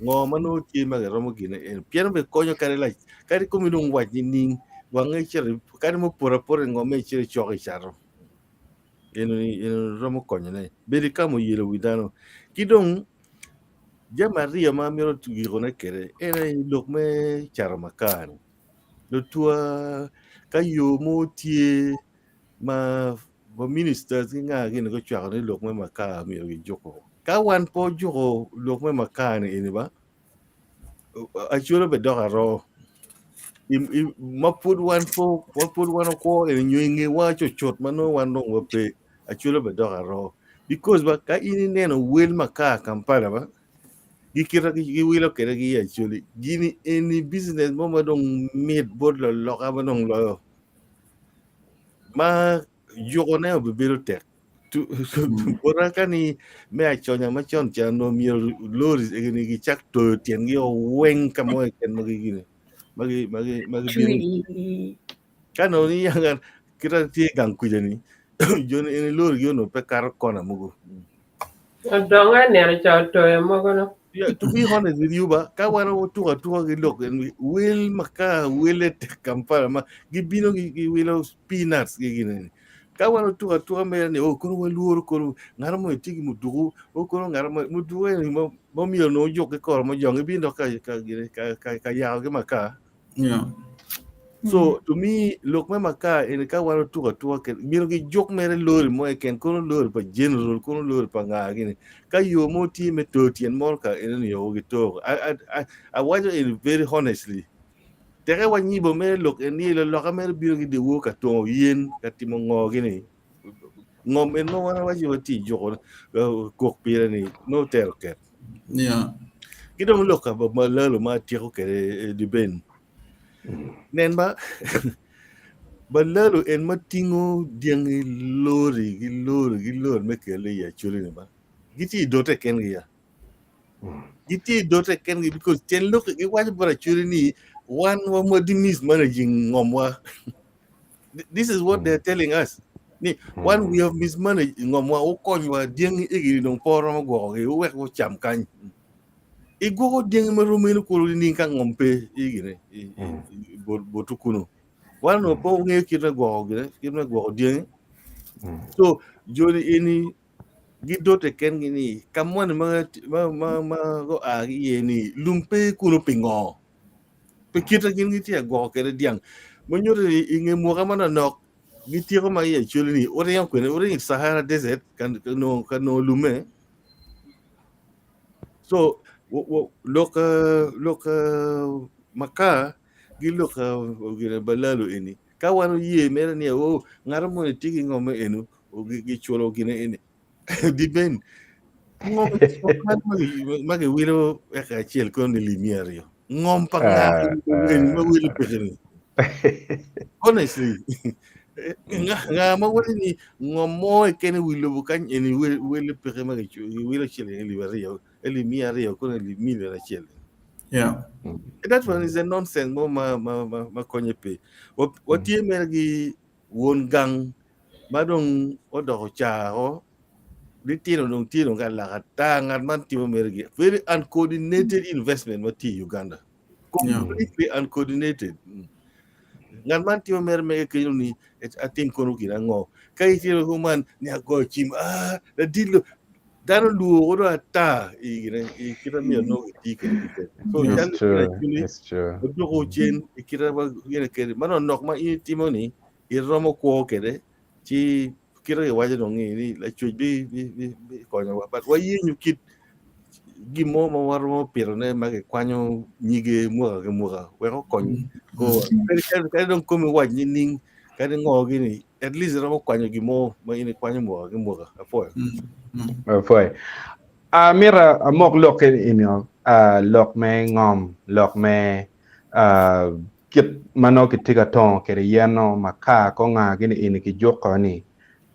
Speaker 4: ngom mano ti ma romo gine en piano be konyo kare la kare komi dong waj ni ning wange chere kare mo pura ngom e chere choki charo en romo konyo ne beri kamo yelo widano kidong jamaria ma miro tugirone kere ene lok me charmakan lo tua kayo mo tie ma ministers nga gine ko chwa ne lok me maka miro gi joko ka wan po joko lok me maka ne ba achulo be dogaro ma put one ko en nyinge wa chochot mano wano wape achulo be dogaro because ba ka ini neno wel maka Kampala ba gikira gi wilo kere gi actually gini any business mo madong mid bod lo loka madong lo ma jogo na be belo tek tu bora kani me achonya ma chon chano mi loris egini gi chak to tien gi wen kamo ken mo gi gini magi bini kano ni yangan kira tie gang kujani joni ene lor gi no pe kar kona mugo
Speaker 9: donga ne cha to e mo gono.
Speaker 4: Yeah, to be honest with you, ba kawana tuwa gi look and will maka will it Kampala ma gibino gi willow peanuts gi gine kawana tuwa me ne o kono walur kono ngaramo tigi mudugu o kono ngaramo mudugu ni mo mi no jo ke kor mo jongi bindo ka ya ge maka.
Speaker 3: Yeah.
Speaker 4: So to me look me maka en kawana tuwa ke miro gi jok mere lori mo ken kono lori pa general kono lori pa nga gine kayo mo ti me to tien molka en yo gi to I want it very honestly tere wa nyibo me look en ni lo ka mere biro gi de wo ka to yen ka timo ngo gine ngom en no wana wa ji ti joko kok pire ni no tel ke
Speaker 3: Yeah.
Speaker 4: kido mo loka ba ma lalo ma ti ko ke di ben nen ba balalo en matingo diang lori me kele ya chuli ne ba giti dote ken ya giti dote ken because ten look gi waj bara chuli ni one more dimis managing ngomwa this is what they're telling us ni one we have mismanaged ngomwa o konwa diang igi no poro mo go ge we ko cham kan igo diang ma romeno ko ni kan ngompe igi ne botukuno wano po nge kita go dia so joni ini gidote ken gini kamwan ma go a yeni lumpe kuno pingo pe kita gini ti go kere diang monyore inge mo kamana nok giti ko ma ye chuli ni ore yan kwene ore Sahara desert kan no lume so loka maka giloka gina balalo ini kawano ye mera ni o ngaramo ni tigi ngome enu o gi cholo gina ini di ben ngom magi wilo eka chiel kon ni limiario ngom pa nga ma wilo pekeni honestly nga ma wili ni ngomo kene wilo bukan eni wilo peke magi wilo chiel ni limiario kon limile na chiel.
Speaker 3: Yeah.
Speaker 4: That one is a nonsense. Mo ma konye pe. What ye mergi won gang madong odo chao. Ditino dong tino kan la tangan man timo mergi. Very uncoordinated investment mati Uganda. Completely uncoordinated. Ngan man timo mergi kayo ni ating kono kinango. Kay tino human ni ako chim the deal dano luo ata ikira mi no ikira so
Speaker 1: it's true
Speaker 4: do chen ikira ba yene kere mano nok ma timoni iromo ko kere chi kira waje no ni la chu bi ko nya ba wa yin kit gimo ma waromo pirne ma ke kwanyo nyige muga we ko kon ko kere don komi wa ning kere ngo gini at least romo kwanyo gimo ma ini kwanyo muga apo
Speaker 1: foi mira mok lok inyo lok me ngom lok me kit mano kitiga ton kere yeno maka ko nga gini ini ki joko ni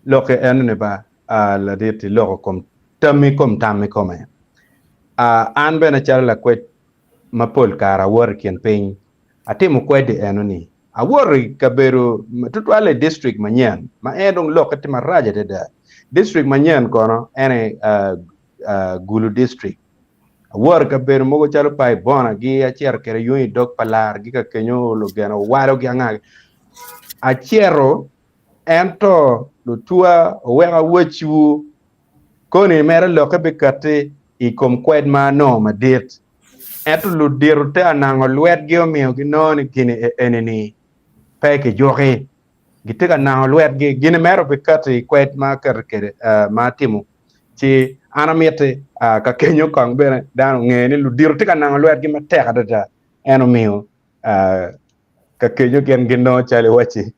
Speaker 1: lok enu ne ba la deti lok kom tami kom an bena chala kwet mapol kara wor kien piny atimu kwede enu ni awori kaberu tutwale district manyen ma edong lok atima raja deda district manyen kono ene Gulu district awor kaberu mogo chalo pai bona gi achier kere yui dok palar gi ka kenyo lo geno waro gi anga achiero ento lu tua wega wechu koni mera loke bikate ikom kwed ma no madit ento lu diru te anango luet gi omiyo gi noni gini enini peke joki gitika nango luet gi gini mero bikate kwed ma kerkere ma timo ci anamiete ka kenyo kong bene dano ngeni lu diru tika nango luet gi mateka dada eno miyo ka kenyo gen gino chale wachi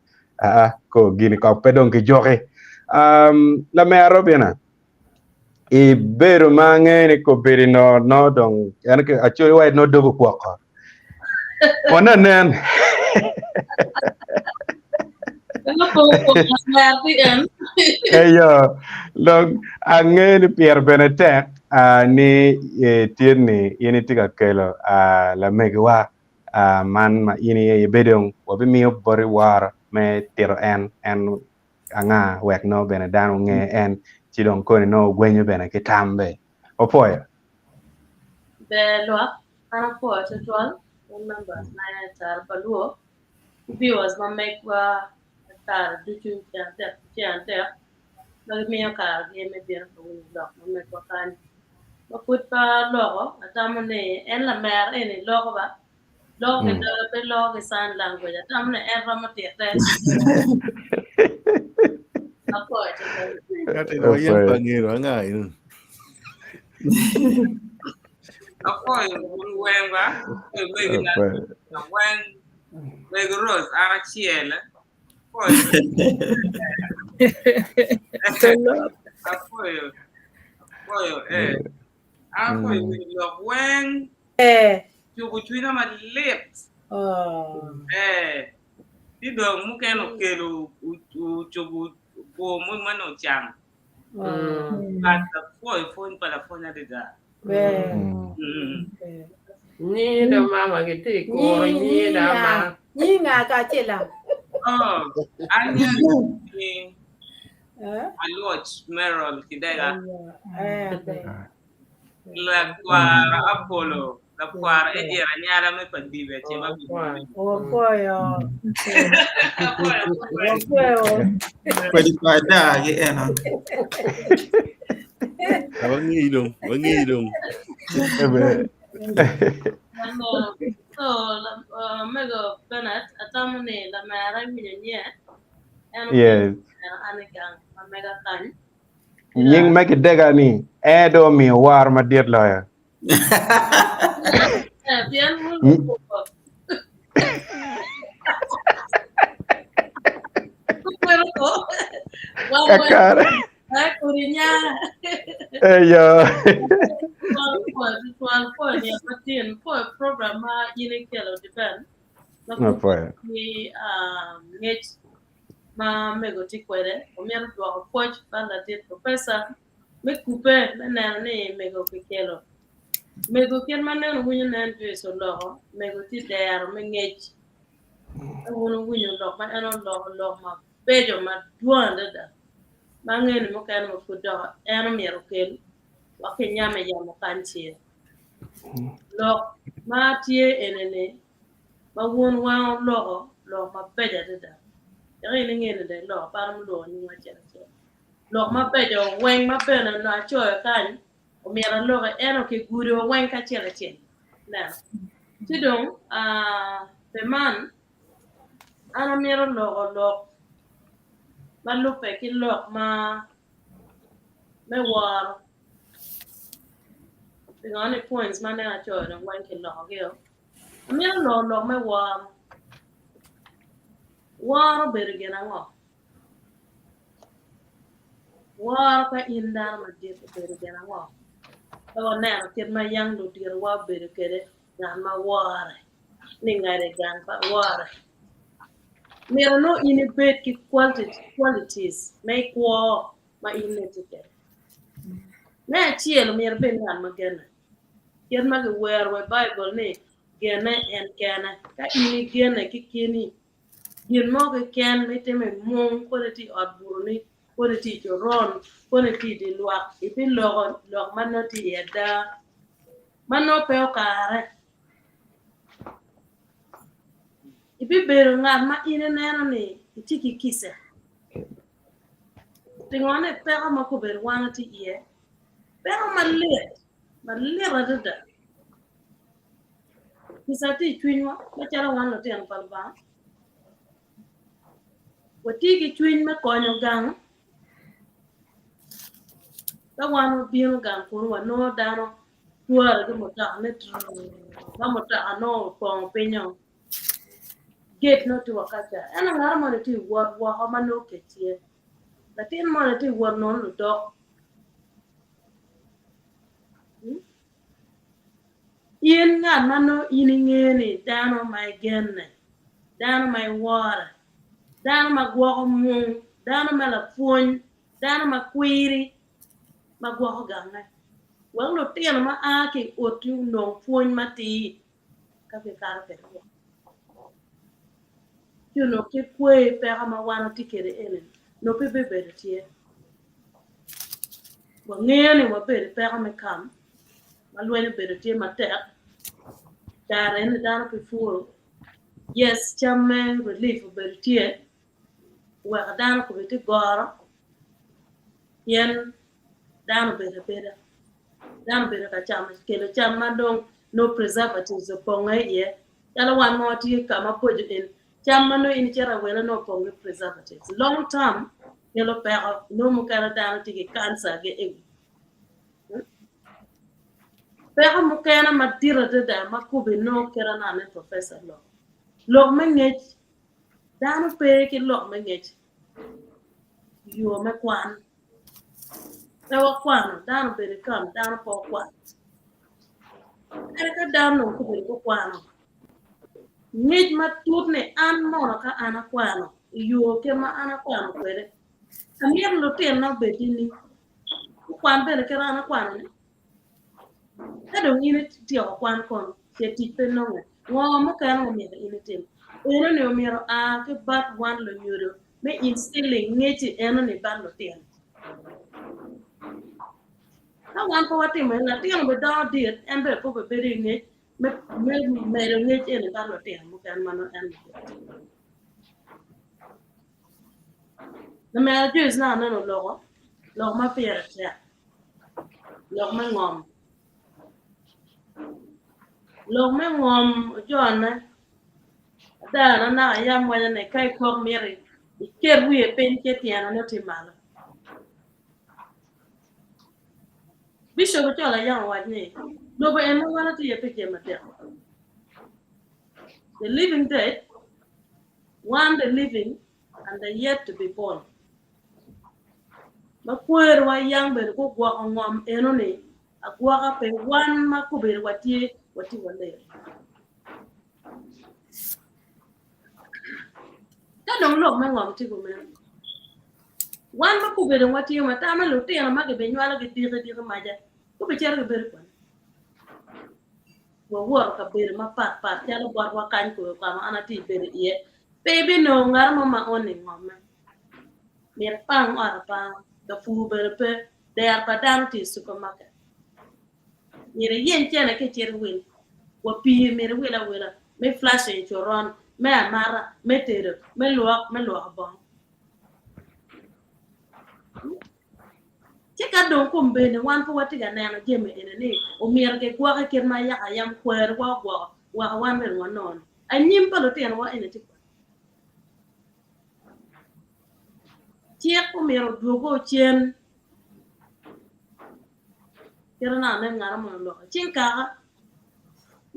Speaker 1: ko gini kong pedong ki joki la mero bina I beru mangeni ko beri no dong yani ke Acholi wai no dogo kwako wana nen eyo long angeni Pierre Benete ni tieni ini tiga kelo la megwa man ma ini ye bedong wabi miyo bori war me tiro en anga wek no bene dano nge en chidong koni no gwenyo bene kitambe opoya
Speaker 10: Belwa, ana po chatuan, members na tar paluo. Viewers ma make wa tar duchu chante. Lagi miyo ka game bien ko lock ma make wa kan. Ma put pa logo atamne en la mer en logo ba. Logo ke dala pe logo sign language atamne en ramati te. Apo chatuan.
Speaker 4: Kati no yen pangiro ngai.
Speaker 11: Akoy wenga na wen wega rose ara chiele koy akoy lo wen chugu chwina ma lips ti do mu keno kelo chugu bo mu mano chang ata koy phone para phone de da
Speaker 9: Ni da mama gitu, ko ni da ma.
Speaker 8: Ni ngaka chela.
Speaker 11: Anya ni watch Merrill kidega. La kwara Apollo, la kwara edira nyara me pandibe chema bi.
Speaker 8: Opoyo.
Speaker 3: Kwedi pada ge ena.
Speaker 4: Wangidong.
Speaker 10: So, mego Bennett, atamune la mara minye.
Speaker 1: Yes.
Speaker 10: Anigang, mega kan.
Speaker 1: Ying make dega ni edo mi war ma dir lawyer
Speaker 10: Bien muy
Speaker 1: kakara
Speaker 10: kurinya.
Speaker 1: eyo
Speaker 10: Program ini kelo depend.
Speaker 1: Apoya.
Speaker 10: Ni ngech ma mego tikwere omiaro dwaro puonj banda tir professor me coupe na ne mego kelo mego ken maneno hunyo na ndwe so loho mego ti der me ngech wono hunyo lo ma eno lo ma bejo ma duanda da mangeni mo kan mo fudo eno miero kel wa kenyame ya mo kanchie lo ma tie enene ma won wa lo ma beja da Yari ngene de lo param lo ni wacha so. Lo ma pejo wen ma pena na cho kan o miera lo eno ke guri o wen ka chela chen. Na. Tidong the man ana miera lo ma lo pe ki lo ma me war. The only points man na cho na wen ke lo ge. Miera lo me war. War bergena ngo. War ka indar ma dir bergena ngo. Tawa na ket ma yang do dir wa bergere na ma war. Ni ngare gang pa war. Mero no ini bet ki qualities make war ma inetike. Na chielo mer ben nan ma gena. Ken ma ge wer we Bible ni gena en kana ka ini gena ki kini Yin mo ke ken me teme mon ko ti adburuni ko ti joron ko ti di lwa ipi lo mano ti eda mano pe o kare ipi beru ngar ma ine neno ni itiki kise tingone pera ma ko ber wana ti ie pera malet rada kisati chwinywa ma chara wan lo ten palba wati ki chwiny ma konyo gang ta wan bieno gang ko wa no dano tuara ke mota ne ma mota no pong pinyo get no to wakata ana ngara mo ti wa ma no ke tie latin mo ti wa no lo do yen nga mano iningene dano mai genne dano mai wara dano ma gwo mu dano ma la fuon dano ma kwiri ma gwo ganga wang lo tieno ma a ke otu no fuon mati ka ke kar pe you know ke kwe pe ma wana tikere ene no pe be tie wa ngene wa be pe ma kam ma lwene be tie ma te daren dano pe fuo yes chamme relief be tie wa dano ko be goro yen dano be dano be ka chama kelo chama dong no preservatives ponga ye yala wan mo ti kama pojo en chama no in chera wela no ponga preservatives long term kelo pero no mo kala dano ti cancer ge e pero mo kana matira da makube no kera na ne professor lo mengech dano pe ki lo mengech yo me kwan tawa kwano dano be kam dano po kwan ka dano ko be ko kwano nit matut ne an mono ka ana kwano yo ke ma ana kwano kwere amir lo ten na be dini ko kwan be ke ana kwano ne kada ni ti o kwan kon se ti pe no wo mo ka no mi ni tem eno ne o miro a ke bat wan lo nyuro me instilling ngeti eno ne ban lo ten na wan ko wati me la tiang be da dit en be ko be ri ne me ro ne en ba lo tiang mo kan mano en na me ajus na no lo ma pere ya lo ma ngom jona da na ya mo ne kai ko mere ke buye pen ke tiana no timala bisho ko la yang wa ni no be en wala ti ye peke mate the living dead one the living and the yet to be born ma kwer wa yang be ko gwa ngom eno ne agwa ka pe wan ma ko be wati wale ta no lo ma ngom ti ko me wan ma ko be wati ma ta ma lo te na ma ke be nyala ke dire ma ja ko be cher ke be ko wo ka be ma pa ya lo wa kan ko ka ma ana ti be ye baby no ngar ma on ni ngom mer pang or pa the fu be pe they are padang ti supermarket yere yen chena ke cher wil wa pi mer wela me flash e choron me amara me tere me lo bon cheka don ko mbene wan ko wati ga na jeme ene ni o mer ke kwa ke ma ya ayam kwer wa wan be non anyim pa lo ten wa ene ti ko mer dogo chen kerana ne ngara mo lo chen ka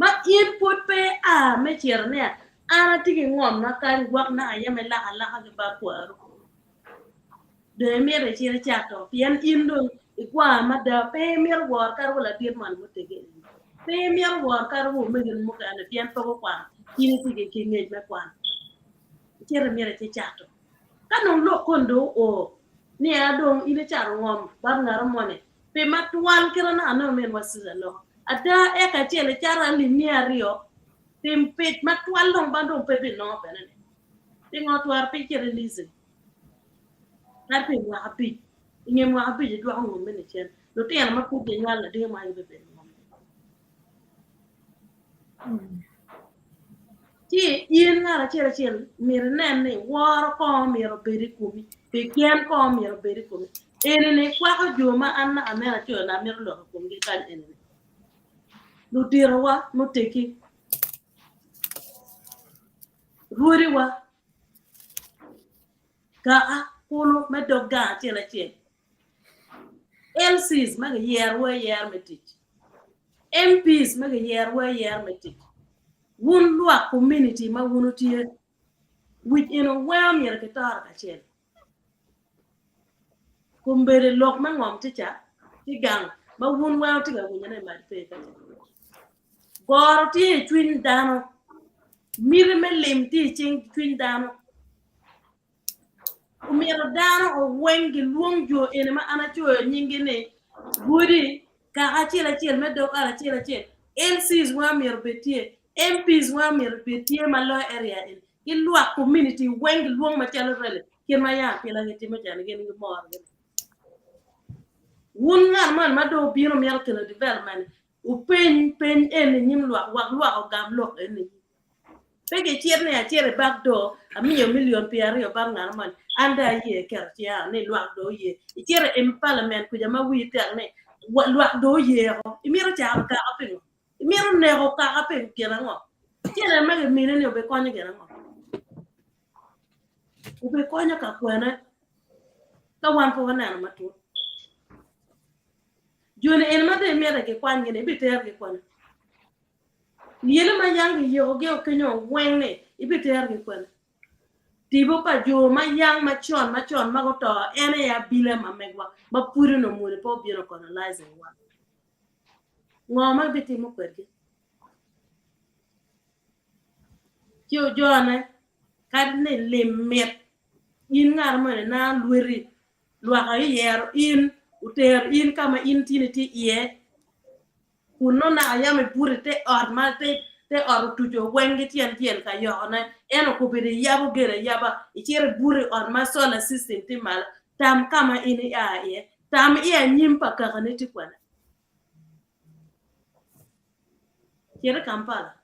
Speaker 10: ma input pe a me cherne ana tigi ngom na kan wak na ayame la ke ba kwaro de mere chire chato pien indo ikwa ma da pe mer war kar wala dir man mutege pe mer war kar wo me gen mo kan pien to kwa kini tigi kinge me kwa chire mere chato kanon lo kondo o ni adong ile charo ngom bar ngara mone pe matwal kirana no men wasiza lo ada e ka chele chara ni ario timpit matwal long bandong pe no penene tingo twar pe chele lise na pe wa happy inge mo happy do ngom men chen lo tiana ma ku de nyal na de ma ibe pe ngom ti yin ngara chiel mir nene war ko mir beri kumi pe kien ko mir beri kumi ene ne kwa ko juma anna amera cho na mir lo kumi kan ene lu dirwa muteki ruuriwa ka a kulu medoga chiel LCs maga yer metich MPs maga yer metich wun lwa community ma wunu tie which in a wham yer ketar ka chiel kumbere lok ma ngom ticha tigang ma wun wa tiga wunya ma pe ka gor ti twin dano mir me lim ti ching twin dano umiro dano o wengi luongjo ene ma ana cho nyingi ne budi ka achiel me do ala achiel LCs wa mir betie MPs wa mir betie ma lo area in ilwa community wengi luong ma chalo rele kema ya pila ngeti ma jani gen mor wun ngar man ma do biro mir kelo development u pen ene nyim lwa o gam lo ene pege chierne a chiere back door a million piario bar ngar man anda ye kertia ne lwa do ye chiere in parliament ku jama wi ter ne lwa do ye ro imiro cha ka apin imiro ne ro ka apin kera ngo chiere ma ge mine ne be konyo kera ngo u be konyo ka kwena ka wan po na ma tu jone en ma de mere ke kwan ge ne be ter ke kwan yele ma yang yo ge o kenyo wenne ibe ter ke kwan tibo pa jo ma yang ma chon ma go to ene ya bile ma megwa ma puri no muri po biro colonizing wa ngoma biti mo kwerke jo jone kadne lemet in ngar mo na lueri lwa ka yer in uter in kama in tiniti ye kuno na ayame puri te or ma te or tujo wengi tien ka yo na eno ko be yabo gere yaba ichere buri or ma solar system ti mal tam kama ini ya ye tam iya nyimpa ka ne ti kwana kere Kampala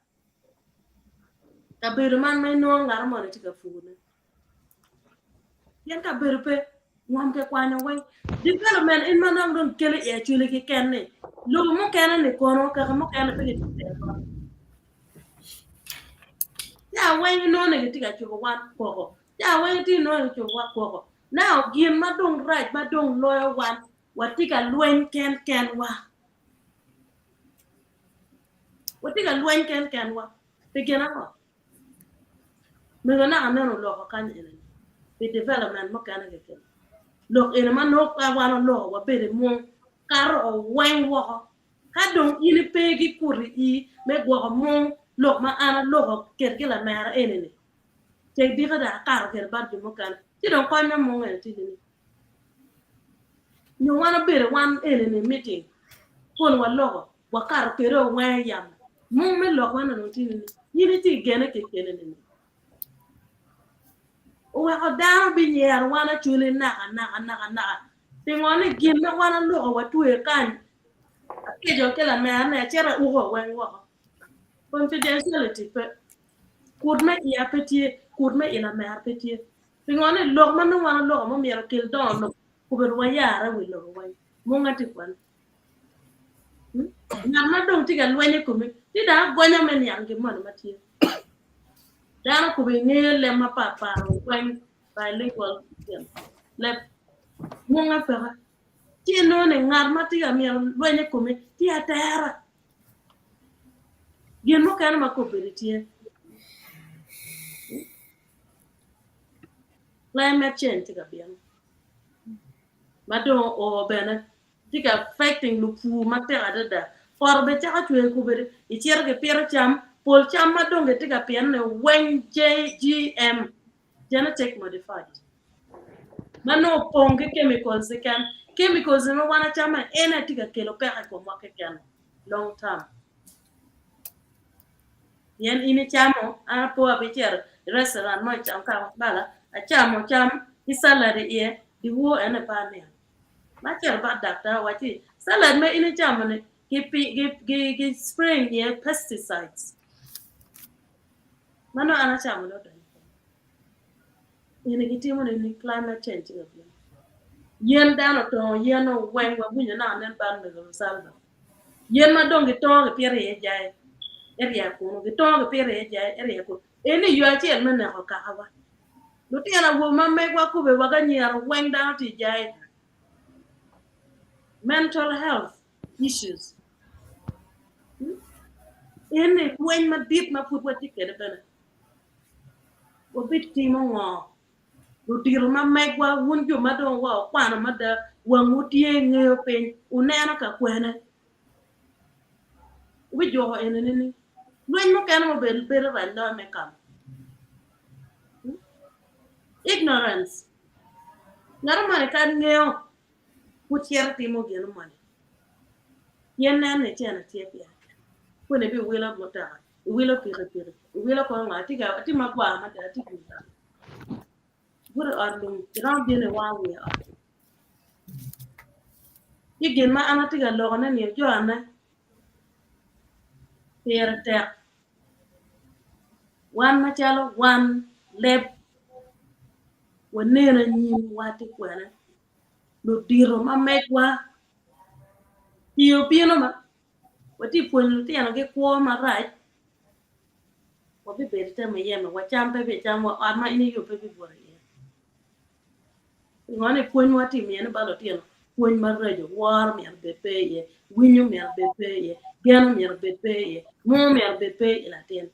Speaker 10: ka beru man mai no ngar mo ti ka funa yan ka beru pe ngam ke kwana wai development in manam don kele e chule ke kenne lo mo kana ne kono ka mo kana pe ya wai no ne ti ka chugo wan ko ya wai ti no ne chugo ko now gin madong right madong lawyer wan watika luen ken wa watika luen ken wa pigena ko mena anano lo kan ene the development mo kana ke ken lo ene man no ka wan lo wa be mo karo o wen wo ka dong ini pegi kuri I me go mo lo ma ana lo ke la mera ene ne te di da karo ke ba du mo kan ti don ko na mo ngel ti ni you wanna be the one in a meeting phone wa logo wa kar pero wa yam mo me logo na no tin ni ti gene ke kene ni o wa da bi nyer wana chule na te ngone gin na wana logo wa tuwe kan ke jo ke la me na chera u go wa confidentiality pe kurme ya petie kurme ina me petie te ngone logo man wana logo mo mero kel don no kuber wa yara wi logo wa mo ngati kwan na dong tiga lwenye kumi ti da gonya men yangi mon matie dana ko be ngele ma papa wen bilingual le munga pera ti no ne ngar matiga mi lwenye kumi ti atera gino kan ma ko be ti climate change tiga bian madon o bena tiga affecting lu pu matera da for be ta chwe ko be I cherge pero cham pol cham madong ge tiga pian ne wen JGM genetic modified mano ponge chemicals kan chemicals no wana chama ena tiga kelo pera ko mo ke kan long term yen ini chamo a po abicher restaurant mo cham ka bala a chamo cham isalary e di wo ena pa ne ma cher ba doctor wati salad me ini chamo ne gi spraying ye pesticides Mano ana chamo lo tani. Yene kitimo ni climate change ga. Yen dano to yen o wen wa bunya na nen ban me lo salva. Yen ma dong to ga pere ye jai. Area ko ga to ga pere ye jai area ko. Eni yo achiel me ne ko kawa. Lo tiana wo ma me kwa ku be wa ga nyer wen dano ti jai. Mental health issues. Eni wen ma deep ma put wa tikere bana. Wo bit timo ngo. Lo tiro ma me kwa wun jo ma don wa kwa ma da wangu tie ngeo pen unena ka kwene. We jo eneni when mo kan mo bel randa me kam ignorance ngara mane kan ngeo kutier timo geno mane yen nan ne tiana tiepia ko ne bi wila mota wila pire wila ko ngati ga ti ma kwa ma da ti kuta gura ardum ran dine wa we a igen ma anati ga lo na ne jo ana pere te wan ma chalo wan leb wanena nyi wati kwana lo diro ma mekwa Pio pieno ma wati pon ti ana ke ko ma right wa bi be ta me yema wa chambe be chamwa ama ini yo pe bi bore ye ngone pon wati me ne balo ti ana pon ma rejo war me be pe ye winyo me be pe ye gano me be pe ye mo me be pe la ten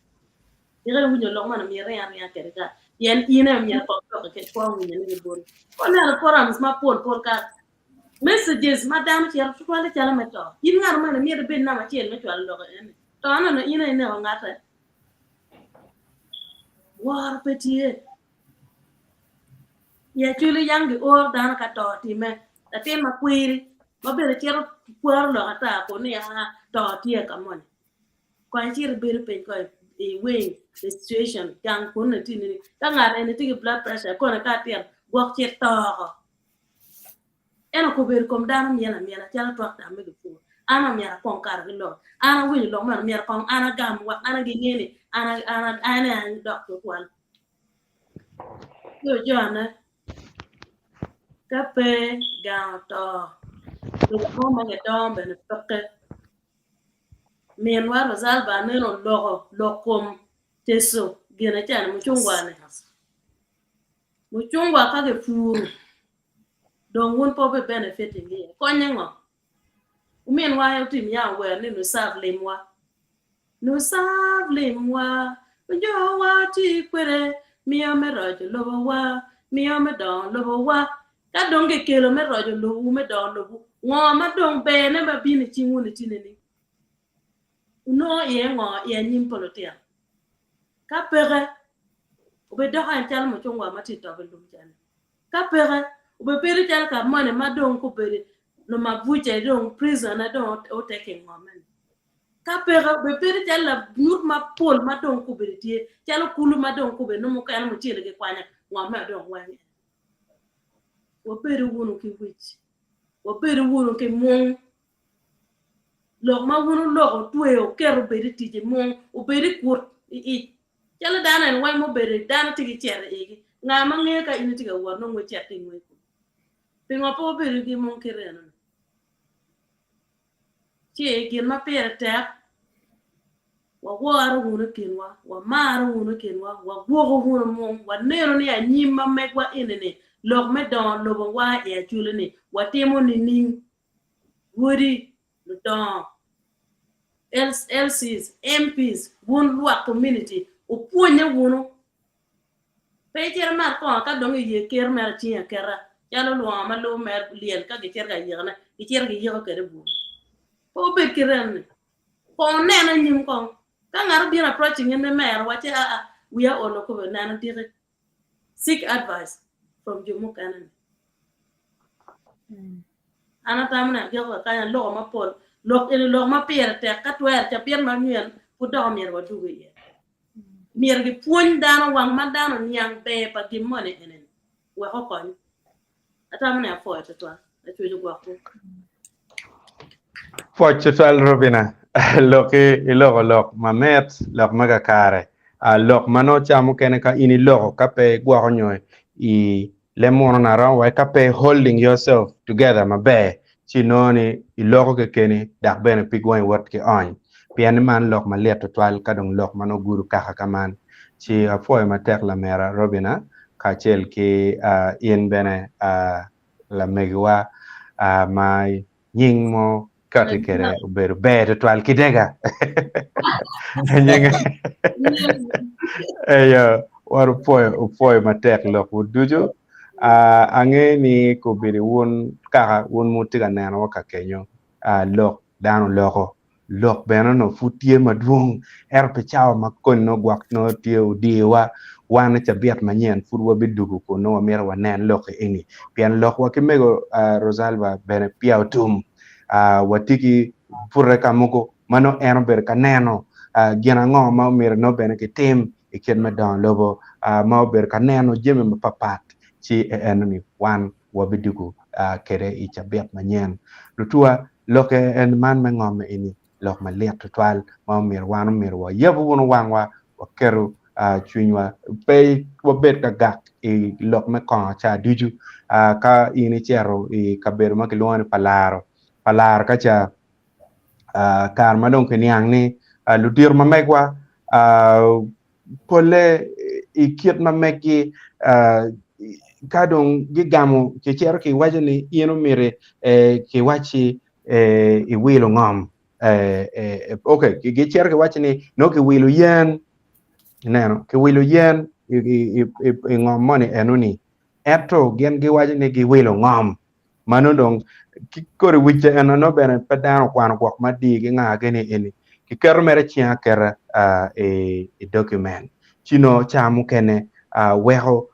Speaker 10: dire winyo lo ma na me re ya ke ka yen ina me ko ke ko winyo ne bore ko na forums ma pol ka messages madam chiar twale chala meto yin ngar mana mi de ben na ma chiel me twale lo en to ana no ina ne ngata war petie ya chuli yangi or dan ka to ti me ta te ma kwiri ma bere chiaro kwar lo ata ko ne ha to ti ka mon ko an chier bere pe ko e we the situation yang ko ne ti ni ta ngare ne ti blood pressure ko ne ka tier gok chier to ena ko ber kom dana miena chala twak da me fu ana miera kon kar lo ana wi lo man miera kon ana gam wa ana gi ngene ana doctor kwal yo jona kape ga to ko ma ga dom ben toke mien wa rozal ba ne no lokom teso gena chan mu chungwa ka ge furu don won po be benefiting here konyengo umien wa yo tim ya we ni no save lemwa jo wa ti kwere miyo me rojo lobo wa miyo me don lobo wa ka donge kelo me rojo lobo me don lobo ngo ma don be ne ba bi ni chingu ni tineni no ye ngo ye nyim polotia ka pere obe do han tal mo chungwa ma ti to be lum jana ka pere obe pere tal ka mane ma don ko pere no ma buje don prison na don o taking woman ka pere be pere tal la nur ma pol ma don ko be tie tal kulu ma don ko be no mo kan mo tiele ke kwanya ngwa ma don wani wo pere wonu ki wich wo pere wonu ke mon lo ma wonu lo tuwe o kero be tije mon o be kur i chala dana en wai mo bere dana tigi chere igi nga ma nge ka ini tiga war no ngo chati ngwe ko pingo po bere gi mon kereno ti igi ma pere ta wa war wono kenwa wa mar wono kenwa wa gogo wono mon wa nero ni anyim ma megwa inene lok me don lobo wa e chule ni wa timo ni ning wodi lo don LCs MPs won lwa community opuonye wono pejer mar ko ka dong ye ker mer tiya kera yalo lo ma lo mer lien ka gicher ga yigna gicher ga yigo kere bu po be kiren ko nena nyim ko ka ngar bi approaching in the mer wache we are all ko nana dire seek advice from Jomo Canan ana tamna gego ka lo ma pol lo ma pier te ka twer cha pier ma nyen pu do mer wa duwe ye mier gi puon dano wang ma dano nyang pe pa gi mone enen we ho kon atamna fo to a chuju gwa ko
Speaker 1: Pochutal Robina, loki iloko lok mamet lok magakare. lok mano chamo kene ka ini loko kape gwa nyoy I lemon na ran wa kape holding yourself together mabe chinoni I loko ke kene dak bene pigwen wat ke on pian man lok ma leto twal kadong lok mano guru kaka kaman chi afoy ma tek la mera robina ka chel ki in bene la megwa mai nying mo kati kere uberu bete twal kidega nying eyo waru foy ma tek lok wuduju ange ni ko biri won kaka won mutiga neno ka kenyo lok dano lok beno no futie maduong pe chao makon no gwak no tie udiwa wana chabiat manyen furwa bidugu ko no mera wanen lok ini pian lok wa kimego Rosalba bene piao tum watiki furre kamuko mano ber kaneno gina ngo ma mera no bene ke tim iken me don lobo ma ber kaneno jeme papat chi enemy wan wabidugu kere I chabiat manyen lutua loke en man me ngome ini lok ma liat twal ma mir wanu mir wa yebu wonu wangwa wa keru chunywa pe wo bet ka gak I lok me kon cha diju ka ini chero I kaber ma kilwan palar ka cha kar ma don kenyang ni ludir ma megwa pole I kiet ma meki kadong gigamu ke chero ki wajani yeno mire ki wachi I wilo ngom okay ki cher ke wachni no ki wilo yen neno ki wilo yen I ngom moni enuni eto gen gi wachni gi wilo ngom mano dong ki kore wiche eno no bene pedano kwano kwak madi gi nga gene eni ki kero mere chia kera document chino chamu kene weho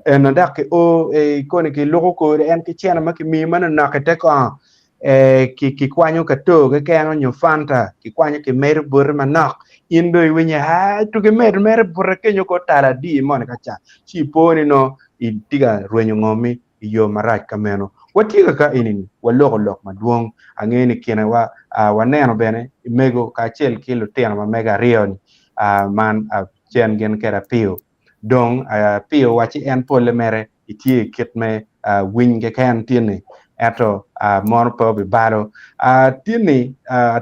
Speaker 1: eno dak o kone ki logo ko en ki chena maki mi mana nakete ko ki kwanyo ka to ke kengo nyo fanta ki kwanyo ki mer bur manok indo winya ha to ke mer bur ke nyo ko tara di mon ka cha chi poni no I tiga rwenyo ngomi yo marach kameno watiga ka inini waloko lok maduong angeni kina waneno bene mego ka chel kilo tena ma mega rioni man chen gen kera pio dong pio wachi en pole mere itie kitme wing ke kan tini eto mon po bi balo tini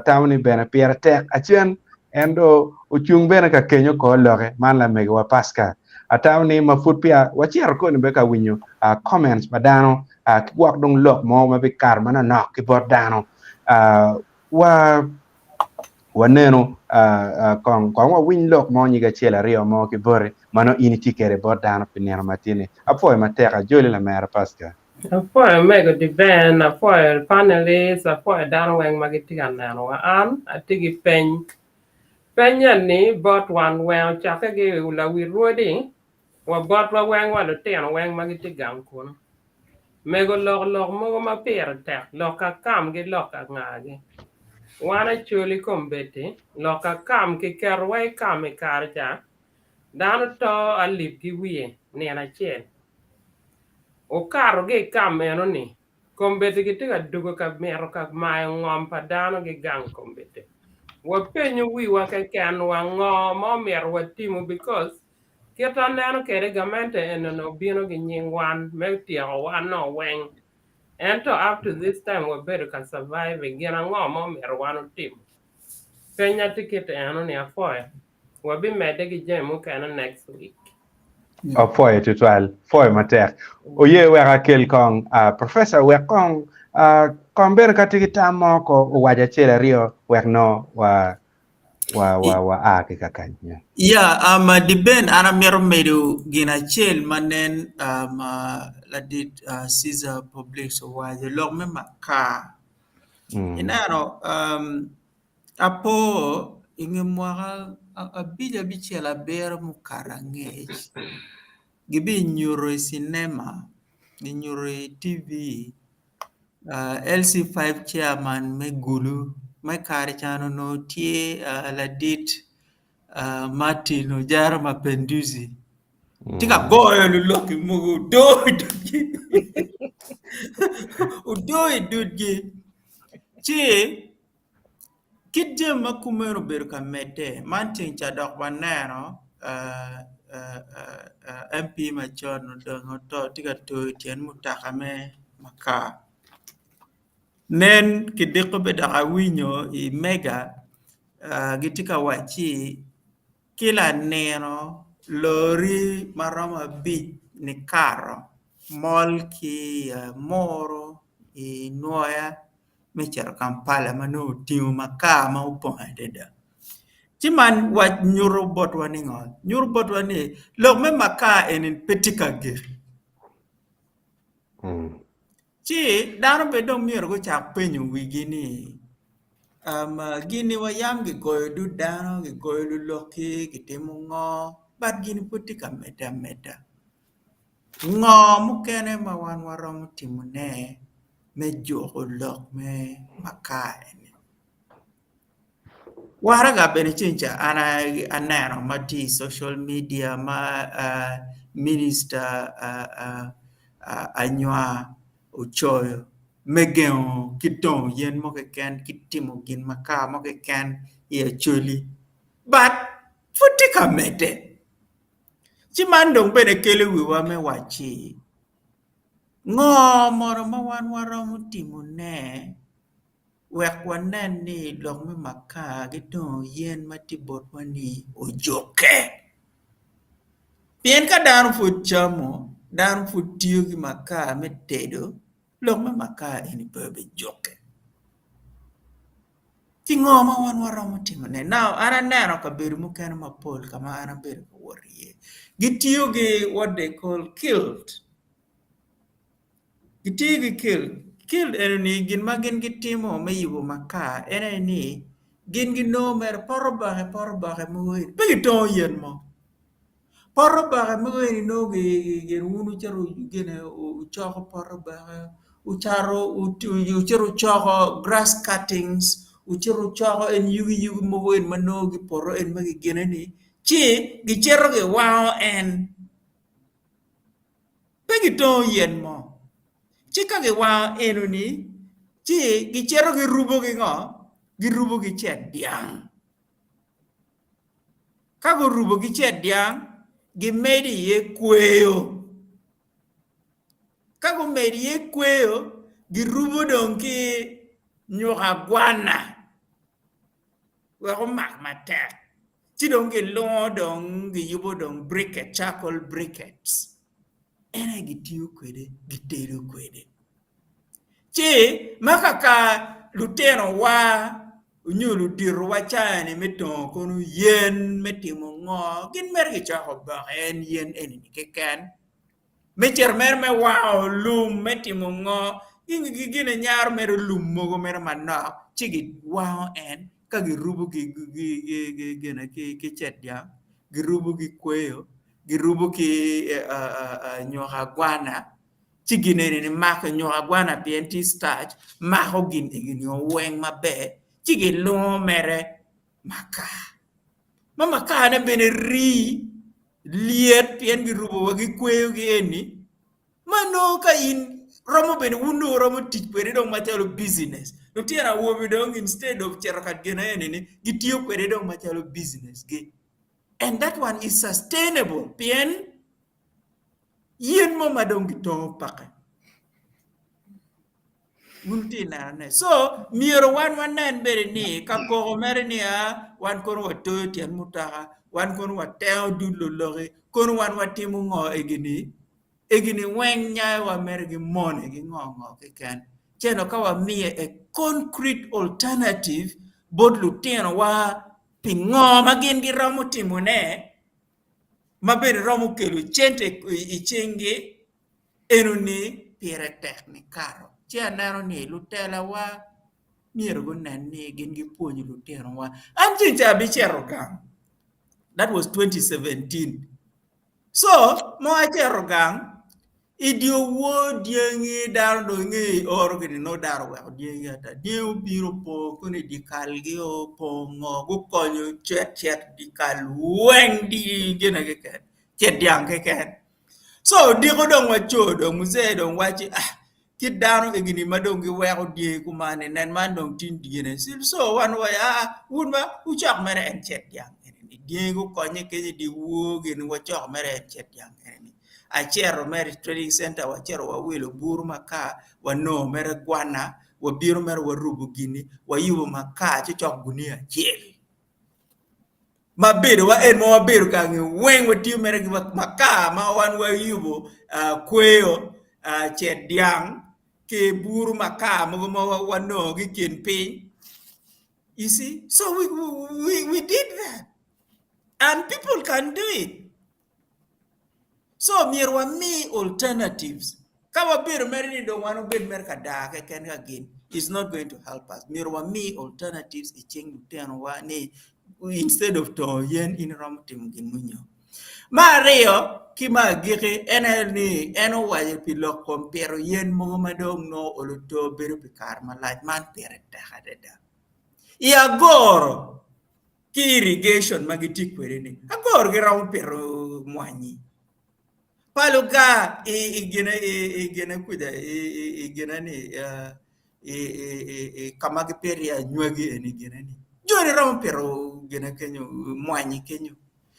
Speaker 1: tawni bene piera tek achen endo uchung bene ka kenyo ko loke man la mega wa paska atawni mafut pia wachier ko ni beka winyo comments badano kwak dong lok mo ma bi kar mana nok ki bot dano waneno kon wa win lok mo nyiga chela rio mo ki bore mano initi kere bot dano pinero matini apo ma teka joli la mera paska
Speaker 9: apo mego di ben apo panelists apo dan weng magitiga nano an atigi penyan ni bot wan well chake gi ula wi ruodi wa bot wa weng wa ten weng magitiga kono mego lok mo ma per tek lok ka kam gi lok ka ngagi wana chuli kombete lok ka kam ki kerwai kam karja dan to alip gi wiye ni na chen o karo ge kam eno ni kombete gi tiga dugo ka mero ka mai ngom pa dano gi gang kombete wa penyu wi wa ka kan wa ngom o mer wa timo because kita neno kere gamente eno no bino gi nyingwan mektia wan no weng. And to up to this time we better can survive again and go mom one team. Penya ticket and only a foil. We'll be mad again next week.
Speaker 1: Foy tutual foy matek oye wera kel kong professor we kong komber katigita mo ko waja chela rio wek no wa ki kakanya
Speaker 3: di ben ana mero medu gina chel manen la dit Caesar public so waja log me maka inano apo inge mwaka abija bichela ber mukarange gibi nyuro cinema ni nyuro TV LC5 chairman me gulu me kari chano no tie la dit Martin Ojara Mapenduzi tika goyo luloki mugu udoi dudgi chi kidje makumero beru kamete mantin chadok banero MP machon dongo to tiga to tien mutaka me maka nen kidiko bedaka winyo I mega gitika wachi kila neno lori maromo bit ni karo mol ki moro I nuoya mecher Kampala mano tiu maka ma uponga deda Chiman wat nyuro bot wani ngon. Nyuro bot wani lok me maka enin petika ge. Chi dano be dong mier go chak penyo wigi ni. Gini wayam gi goyo du dano gi goyo du loki gi timo ngo. But gini petika meta. Ngo mukene ma wan warom timo ne me joko lok me maka eni. Waraga bene chincha ana anero mati social media ma minister anywa uchoyo megeo kiton yen moke ken kitimo gin maka moke ken ye Acholi but futika mete chimandong bene kele wiwa me wachi ngo moro ma wan waromo timo ne wek wanen ni lok me maka gito yen matibot wani ojoke. Pien ka dan fut chamo, dan fut tiyo gi maka me tedo, lok me maka eni bebe joke. Tingo ma wan waromo timo ne. Now, ana nero ka beru mukene mapol kama ana beru ka wariye. Gitiyo gi what they call killed. Gitiyo gi killed eneni gin magin gitimo me yibo maka eneni gin gino mer porobake muwin pegi to yen mo porobake muwin no gin unu charo gine uchoko porobake ucharo choko grass cuttings ucharo choko en yugi muwin mano gi poro en magi gineni chi gichero gi wao en pegi to yen mo Chika ge wa enuni chi gichero gi rubo gi ngo gi rubo gi chet diang ka go rubo gi chet diang gi medi ye kweyo ka go medi ye kweyo gi rubo dong ki nyoka gwana we go mak matek chi dong gi lo dong gi yubo dong briquette charcoal briquettes ene gi tiyo kwede gi tedo kwede Chi makaka lutero wa unyulu diru wachane meton kono yen metimo ngo gin mergi chako ba en yen eni keken mecher mer me wow lum metimo ngo ingi gine nyar mer lum mogo mer manno chigi wow en ka girubu gina ki chetya girubu gi kweyo girubu ki nyoha gwana Chigine ni mako nyoga gwana pienti starch mako gini weng mabe chigi lo mere maka maka ne bene ri liet pien gi rubo gi kweyo gi eni mano ka in romo bene uno romo tich kwere dong machalo business no tiara wobi dong instead of cherakat gena eni gitiyo kwere dong machalo business gi and that one is sustainable pien yen mo madong gito pake Wunti na ne so miero wan wanen bere ni ka ko mere ni wan kono wato tian mutaka wan kono wateo dudlo lore kono wan watimu ngo egini weng nya wa mere gi mone gi ngo ken cheno ka wa mie a concrete alternative bod luteno wa pingo magin gi romo timune mabere romo kelo chente ichengi enuni pire technicaro chia nero ni lutela wa miero go nani gin gi puonj lutero wa anjinja bichero gang that was 2017 so mo achero gang idio wo diengi dar do ngi organi no dar wa diengi ata dio biro po kone dikal gi o po ngo go konyo chet dikal weng di gena ke chet diang ke so digo dong wacho dong muzee dong wachi kid down gini madong gi wego die kumane nen man dong tin diene so wan wa wunba uchak mere en chet yang dingo konye ke di wuogi ni wacho mere chet yang eni achero mere trading center wachero wawilo buru maka wano mere gwana wabiro mere warubu gini wayubo maka chichok gunia chiel mabedo wa en mo mabedo kangi weng watiu mere gi maka ma wan wayubo kweo chet yang ke buru maka mo wano gi kin piny. You see, so we did that, and people can do it. So mirwa me alternatives. Kama bir meri don't want to be merkada can again. It's not going to help us. Mirwa me alternatives. Iching ni instead of to yen in ramtim gimunyo. Mario kima giri ni eno waje pilo compare yen mo madong no oluto beru pikar malaj man pere tahadeda. Iagoro ki irrigation magitik ni agor gira pero mwanyi paluga igena kuda igena ni kamagi peria nywagi ni gena ni jori ram pero gena kenyo mwanyi kenyo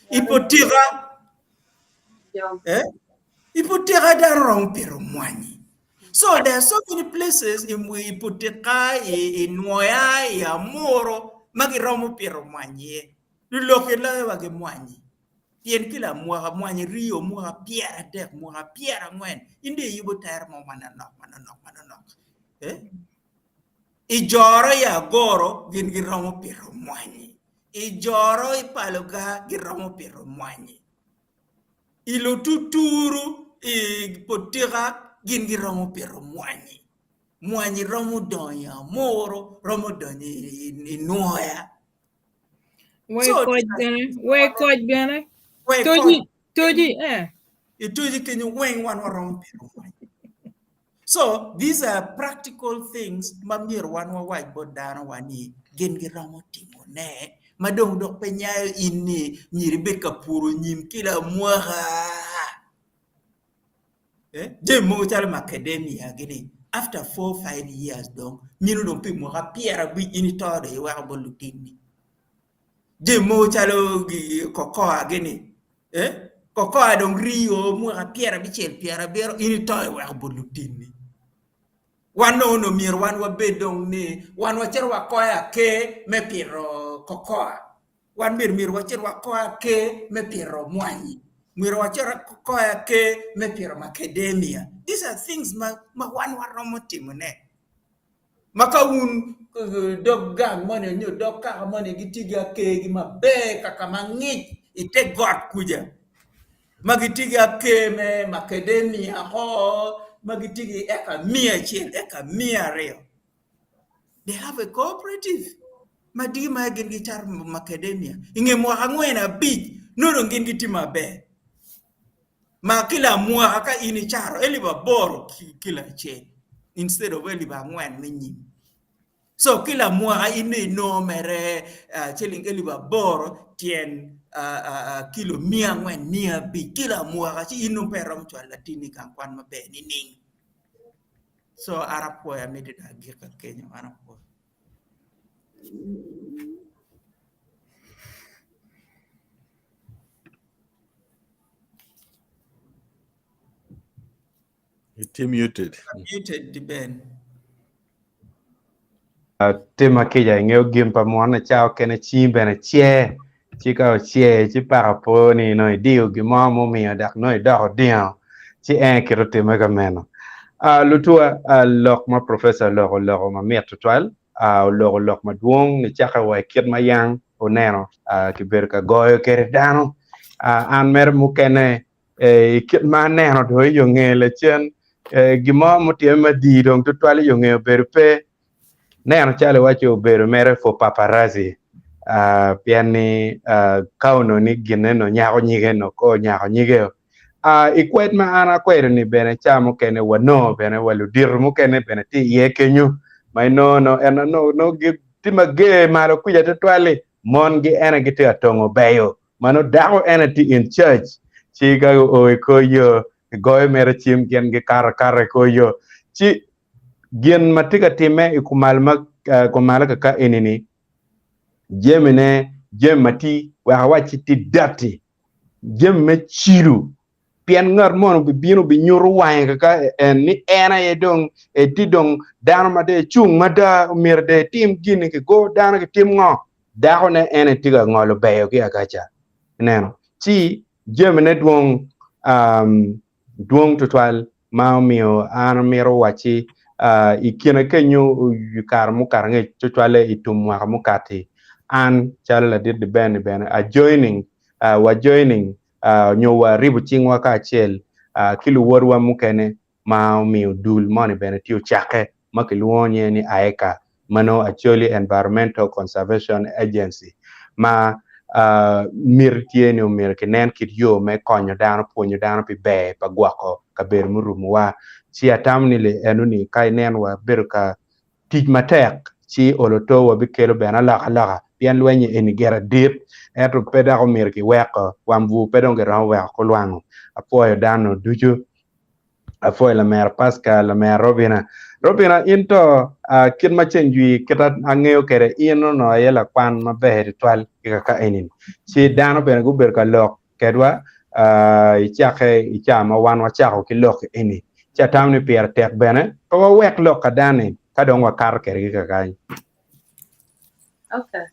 Speaker 3: ipotira ipotira da ram pero mwanyi. So there are so many places in Ipoteka, in Moya, in Amoro, Magiromo Piero Manye, Lulokela Wage Mwanyi. Tien kila mwanyi rio mua piera dek mua piera ngwen. Indi yubo tayar mo mananok. Ijoro ya goro gin giromo Piero Mwanyi. Ijoro ipaloga giromo Piero Mwanyi. Ilo tuturu Ipoteka gingi romo pero mwanyi romo donya moro romo donya inoya toji kenyo weng wan romo pero mwanyi. So these are practical things mamir wan wa whiteboard dano wani gingi romo timo ne madong dok penyayo ini nyiri beka puro nyim kila mwaha. Mo tell academia gini after 4-5 years donc minu don pe mo rapiera bi initore wa bolutini mo tell kokoa gini kokoa don rio mo rapiera bi chel piera bero initore wa bolutini wano no mir wan wa bedong ni wan wa cher wa koya ke me piro kokoa wan mir wa cher wa koya ke me piro mwanyi Mwiro wachara koya ke mepira academia. These are things ma wan waromo timone. Maka dog gang money nyo dog ka money gitiga ke gima be kaka mangit ite god kuja. Magitiga ke me academia ho magitigi eka mia reo. They have a cooperative. Madima gen gitar academia. Inge mo hangwena big no gen gitima be. Ma kila mua aka ini charo eliba boro kila che instead of eliba ngwen menyi. So kila mua ini no mere cheling eliba boro tien kilo mia ngwen mia bi kila mua chi inu perom chwa latini kan kwan mabe ni ning. So arapo ya mede da gika Kenya arapo.
Speaker 4: It's muted.
Speaker 3: Muted the Ben.
Speaker 1: Tema kija ngeo gimpa mwana chao kena chimbe na chie chika chie chipa po ni no dio gima mo mi adak no da dio chi kiro tema gameno lutua lok ma professor lok ma metotwal lok ma duong ni chaka wa kit ma yang oneno kiberka goyo kere dano an mer mukene kit ma neno do yo ngele chen gima mo tema di dong tutwal yo ngeo berpe Neno chale wacho bero mere for paparazzi piani kauno ni gineno nyako nyige no ko nyako nyige ikwet ma ana kwero ni bene chamo kene wano bene waludir mu kene bene ti ye kenyu mai no tima ge malo kuja tetwale mon gi ena gite atongo beyo mano dawo ena ti in church chiga o ko yo goy mere chim gen ge kar ko yo chi Gien matika time ikumalma kumala kaka enini jemene jem mati wa wachi ti dati jem me chiru pian ngar mon bi bino bi nyuru wang ka en ni ena e dong e ti dong dano ma de chung ma da mir de tim gini ke go dano ke tim ngo da ho ne ene tiga ngolo be ki agacha neno chi jem ne duong total ma mio an miro wachi ikina kenyo yukar mukar nge total itum wa mukati an chala did the ben joining wa joining nyo wa ribu chingwa ka chel kilu warwa mukene ma mio dul money ben tiu chake makiluonye ni aeka mano Acholi Environmental Conservation Agency ma mir tiene mir kenen kit yo me konyo dano ponyo dano pi be pa gwako ka ber murumu wa chi atamni le enuni kai nen wa ber ka tij matek chi oloto wa bi kelo bena la pian lwenye eni gera dip eto peda ko mir ki weko wamvu pedo ngera weko lwangu apoyo dano duju afoy la mer Pascal la mer Robina into kit ma chenjui kita angeo kere ino no yela kwan ma be ritual ka enin si dano ben go ber ka lok kedwa icha ma wan wa cha ko ki lok eni cha tamni pier tek bene ko wek lok ka dani ka don wa kar kere ka
Speaker 10: Okay.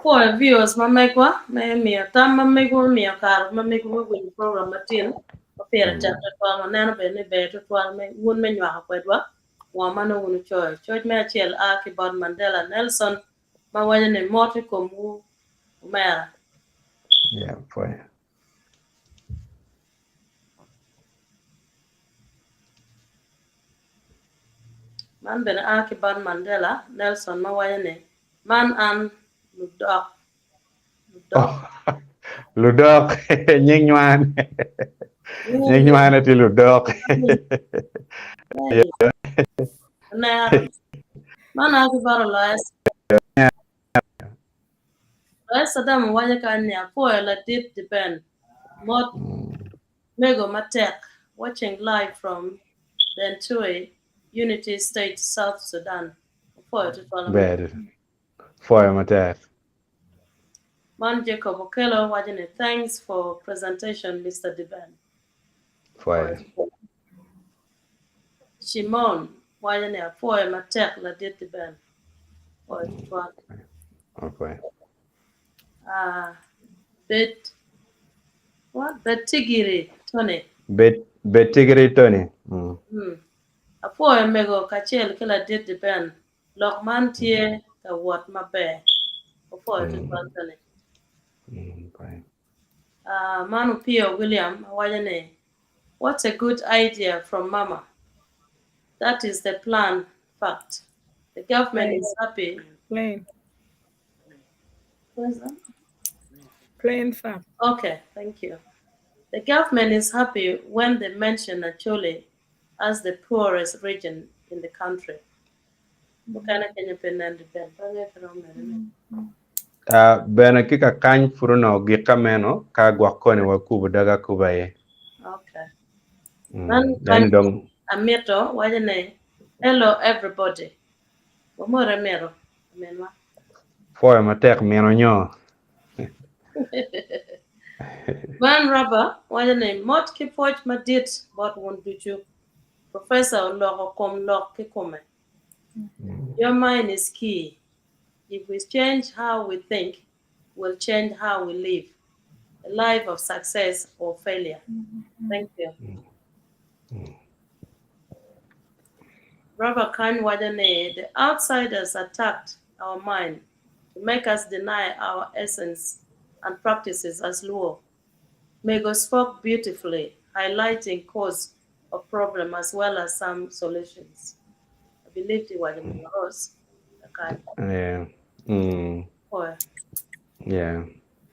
Speaker 10: For viewers, mamegwa, me tam mamegwa me kar mamegwa with program matin. Opera chapter 12 nano bene beto 12 me won me nywa kwedwa. Wa mano wonu choy. Choy me achiel aki bod Mandela Nelson ma wanya ne moti komu umera.
Speaker 1: yeah foi
Speaker 10: Man bene aki bod Mandela Nelson ma wanya ne man an ludok.
Speaker 1: Ludok nyingwan nyingwan ti ludok
Speaker 10: Na man aki bod loes. Sadam wanya kanya po la did depend. Mot Mego Matek watching live from the Entue Unity State, South Sudan.
Speaker 1: bad foi matek
Speaker 10: Man Jacob Okelo watching it. Thanks for presentation, Mr. Deben.
Speaker 1: foi
Speaker 10: Shimon watching it. For Matek la did Deben.
Speaker 1: okay
Speaker 10: Bet what? Betigiri Tony.
Speaker 1: betigiri Tony
Speaker 10: Apo Mego Kachel Kila did Deben. Lokman tie ka what my bear. Before Tony. Manu Pio William Wayane. What's a good idea from Mama? That is the plan. Fact. The government is happy.
Speaker 5: Plain.
Speaker 10: What is that?
Speaker 5: Plain fact.
Speaker 10: Okay, thank you. The government is happy when they mention Acholi as the poorest region in the country.
Speaker 1: bena kika kany furuno gi kameno ka gwakone wa kubu daga kubaye
Speaker 10: Okay.
Speaker 1: then dong
Speaker 10: Amito, wajane. Hello everybody. Wamore mero. Amenwa.
Speaker 1: foi matek meno nyo
Speaker 10: Man rubber, wajane mot ki poch madit bot won duchu. Professor Loko kom lok kikume. Your mind is key. If we change how we think, we'll change how we live. A life of success or failure. Thank you. Robert Khan Wadane, the outsiders attacked our mind to make us deny our essence and practices as Luo. Mego spoke beautifully, highlighting cause of problem as well as some solutions. I believe it was in Rose.
Speaker 1: yeah yeah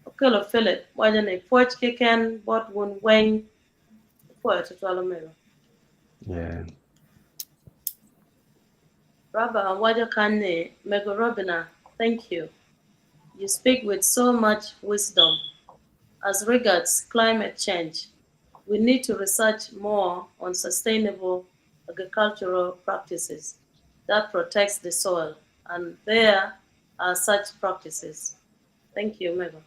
Speaker 10: Okelo Philip, Wadane, Poch Kiken, Bot Wun Wang, Poet to Tolomero.
Speaker 1: yeah
Speaker 10: Rabba Wajakane, Mego Robina, thank you. You speak with so much wisdom. As regards climate change, we need to research more on sustainable agricultural practices that protects the soil, and there such practices. Thank you, Mego.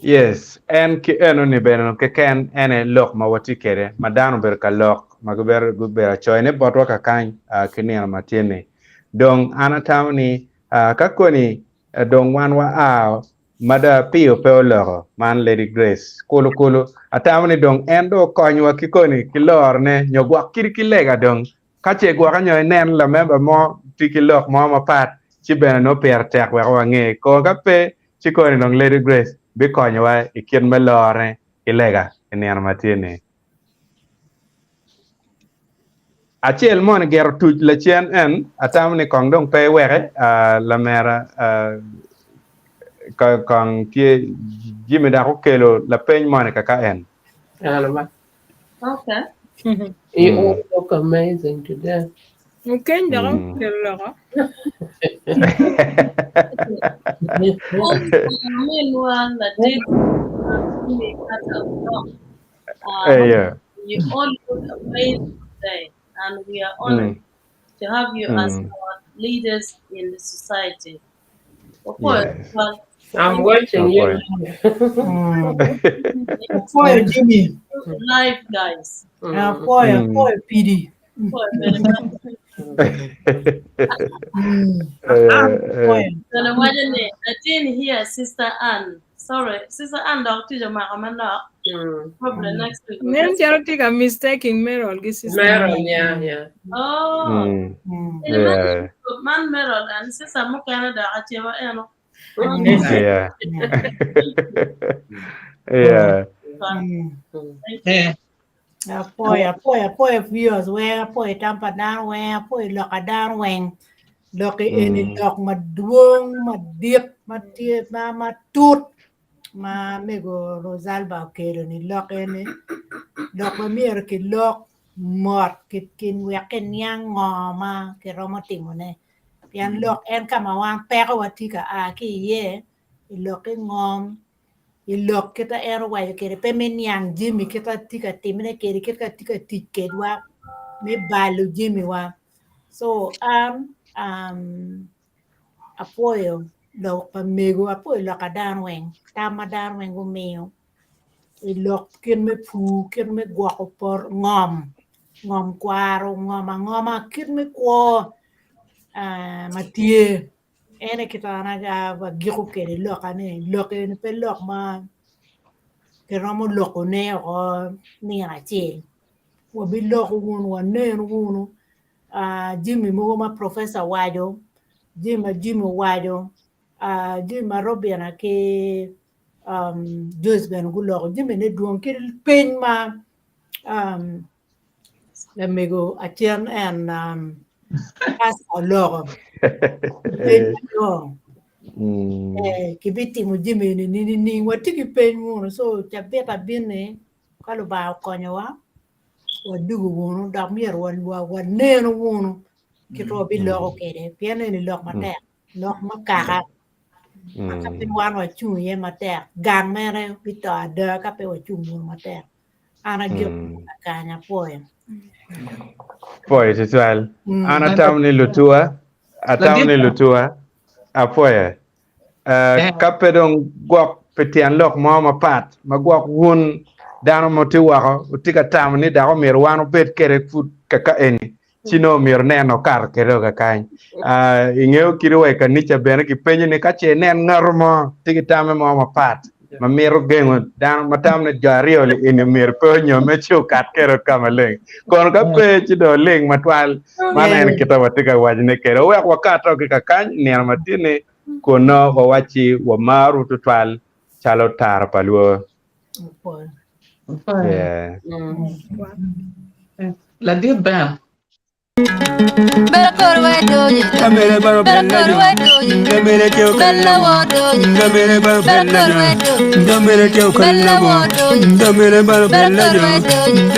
Speaker 1: Yes, en ki eno ni beno ke ken ene lok ma wati kere madano ber ka lok maguber guber choy ne botwa ka kan kini matini dong anatamni ka koni dong wan wa mada pio pe loro man Lady Grace kolo atamni dong endo konywa ki koni kilor ne nyogwa kirkilega dong kache gwa kanyo nen la member mo tikilok mo mapat ci beno no per tek wa wange ko ka pe ci koni dong Lady Grace bi konyo wa ikien melore ilega enian matini achiel mon ger tuj la chien en atamni kong dong pe were la mera kong tie jimi da ko kelo la peñ mon ka en
Speaker 10: Okay.
Speaker 9: You all look amazing today.
Speaker 5: Okay, kelo.
Speaker 10: Meanwhile, the day you all look amazing today, and we are honored to have you as our leaders in the society. Of course, well,
Speaker 9: I'm watching you.
Speaker 12: Poor Jimmy.
Speaker 10: Live, guys.
Speaker 12: Poor PD.
Speaker 10: So imagine I didn't hear Sister Anne. Sorry, Sister Anne, Dr. Jamarama. Probably next week.
Speaker 5: Then charity a mistaking Meryl.
Speaker 9: Meryl, yeah.
Speaker 10: Oh.
Speaker 1: Yeah.
Speaker 10: Man Meryl and Sister Mo Canada at your
Speaker 1: Yeah. Yeah.
Speaker 12: Poor viewers, where poor tampa down, where poor lock a down wing. Look any lock my doing, my dip, my teeth, my tooth, my mego Rosalba kid, and lock any lock my mirror, lock more, kitkin, wakin young mama, keromatimone. Pian lock and come around, Peko aki, ye, looking on. Ilok kita airway kere pemen yang Jimmy kita tika timene kere kita tika tiket wa me balu Jimmy wa so apoyo lo pamego apoyo lo kadan weng tama dan weng gumeo ilok kin me pu kin me gwa por ngom kwaro ngoma kin me ko matie ene kita naga wa giku kere lo kane lo ken pe lo ma que ramo loco neo ni a che wo bi loco uno ne uno Jimmy mo ma professor wado Jimmy wado Jimmy robiana ke Joyce ben gulo Jimmy ne duon ke pen ma le mego a chen and as a logo kibiti mo Jimmy ni watiki pen mo so chabeta bine kalo ba konyo wa wadugo wono da mier wa neno wono kito bi logo kede piene ni log mate log makaka akapi wan wa chu ye mate gang mere bito ada kape wa chu mo mate ana gyo akanya poem
Speaker 1: Poe titual ana tamni lutua atamni lutua apoe kape dong gwak petian lok mama pat magwak wun dano moti wako utika tamni dako mir wano bet kere fut kaka eni chino mir neno kar kero kakany ingeo kiriwe kanicha bene ki penye ni kache nen ngarumo tiki tame mama pat ma miro gengo dano matamne jario li ini mir ponyo mechu kat kero kama leng kono ka pe chido leng matwal mana en kita watika wajine kero wek wakato ki kakany nian matini kono wawachi wamaru tutwal chalo tar paluo yeah
Speaker 2: La dir bam.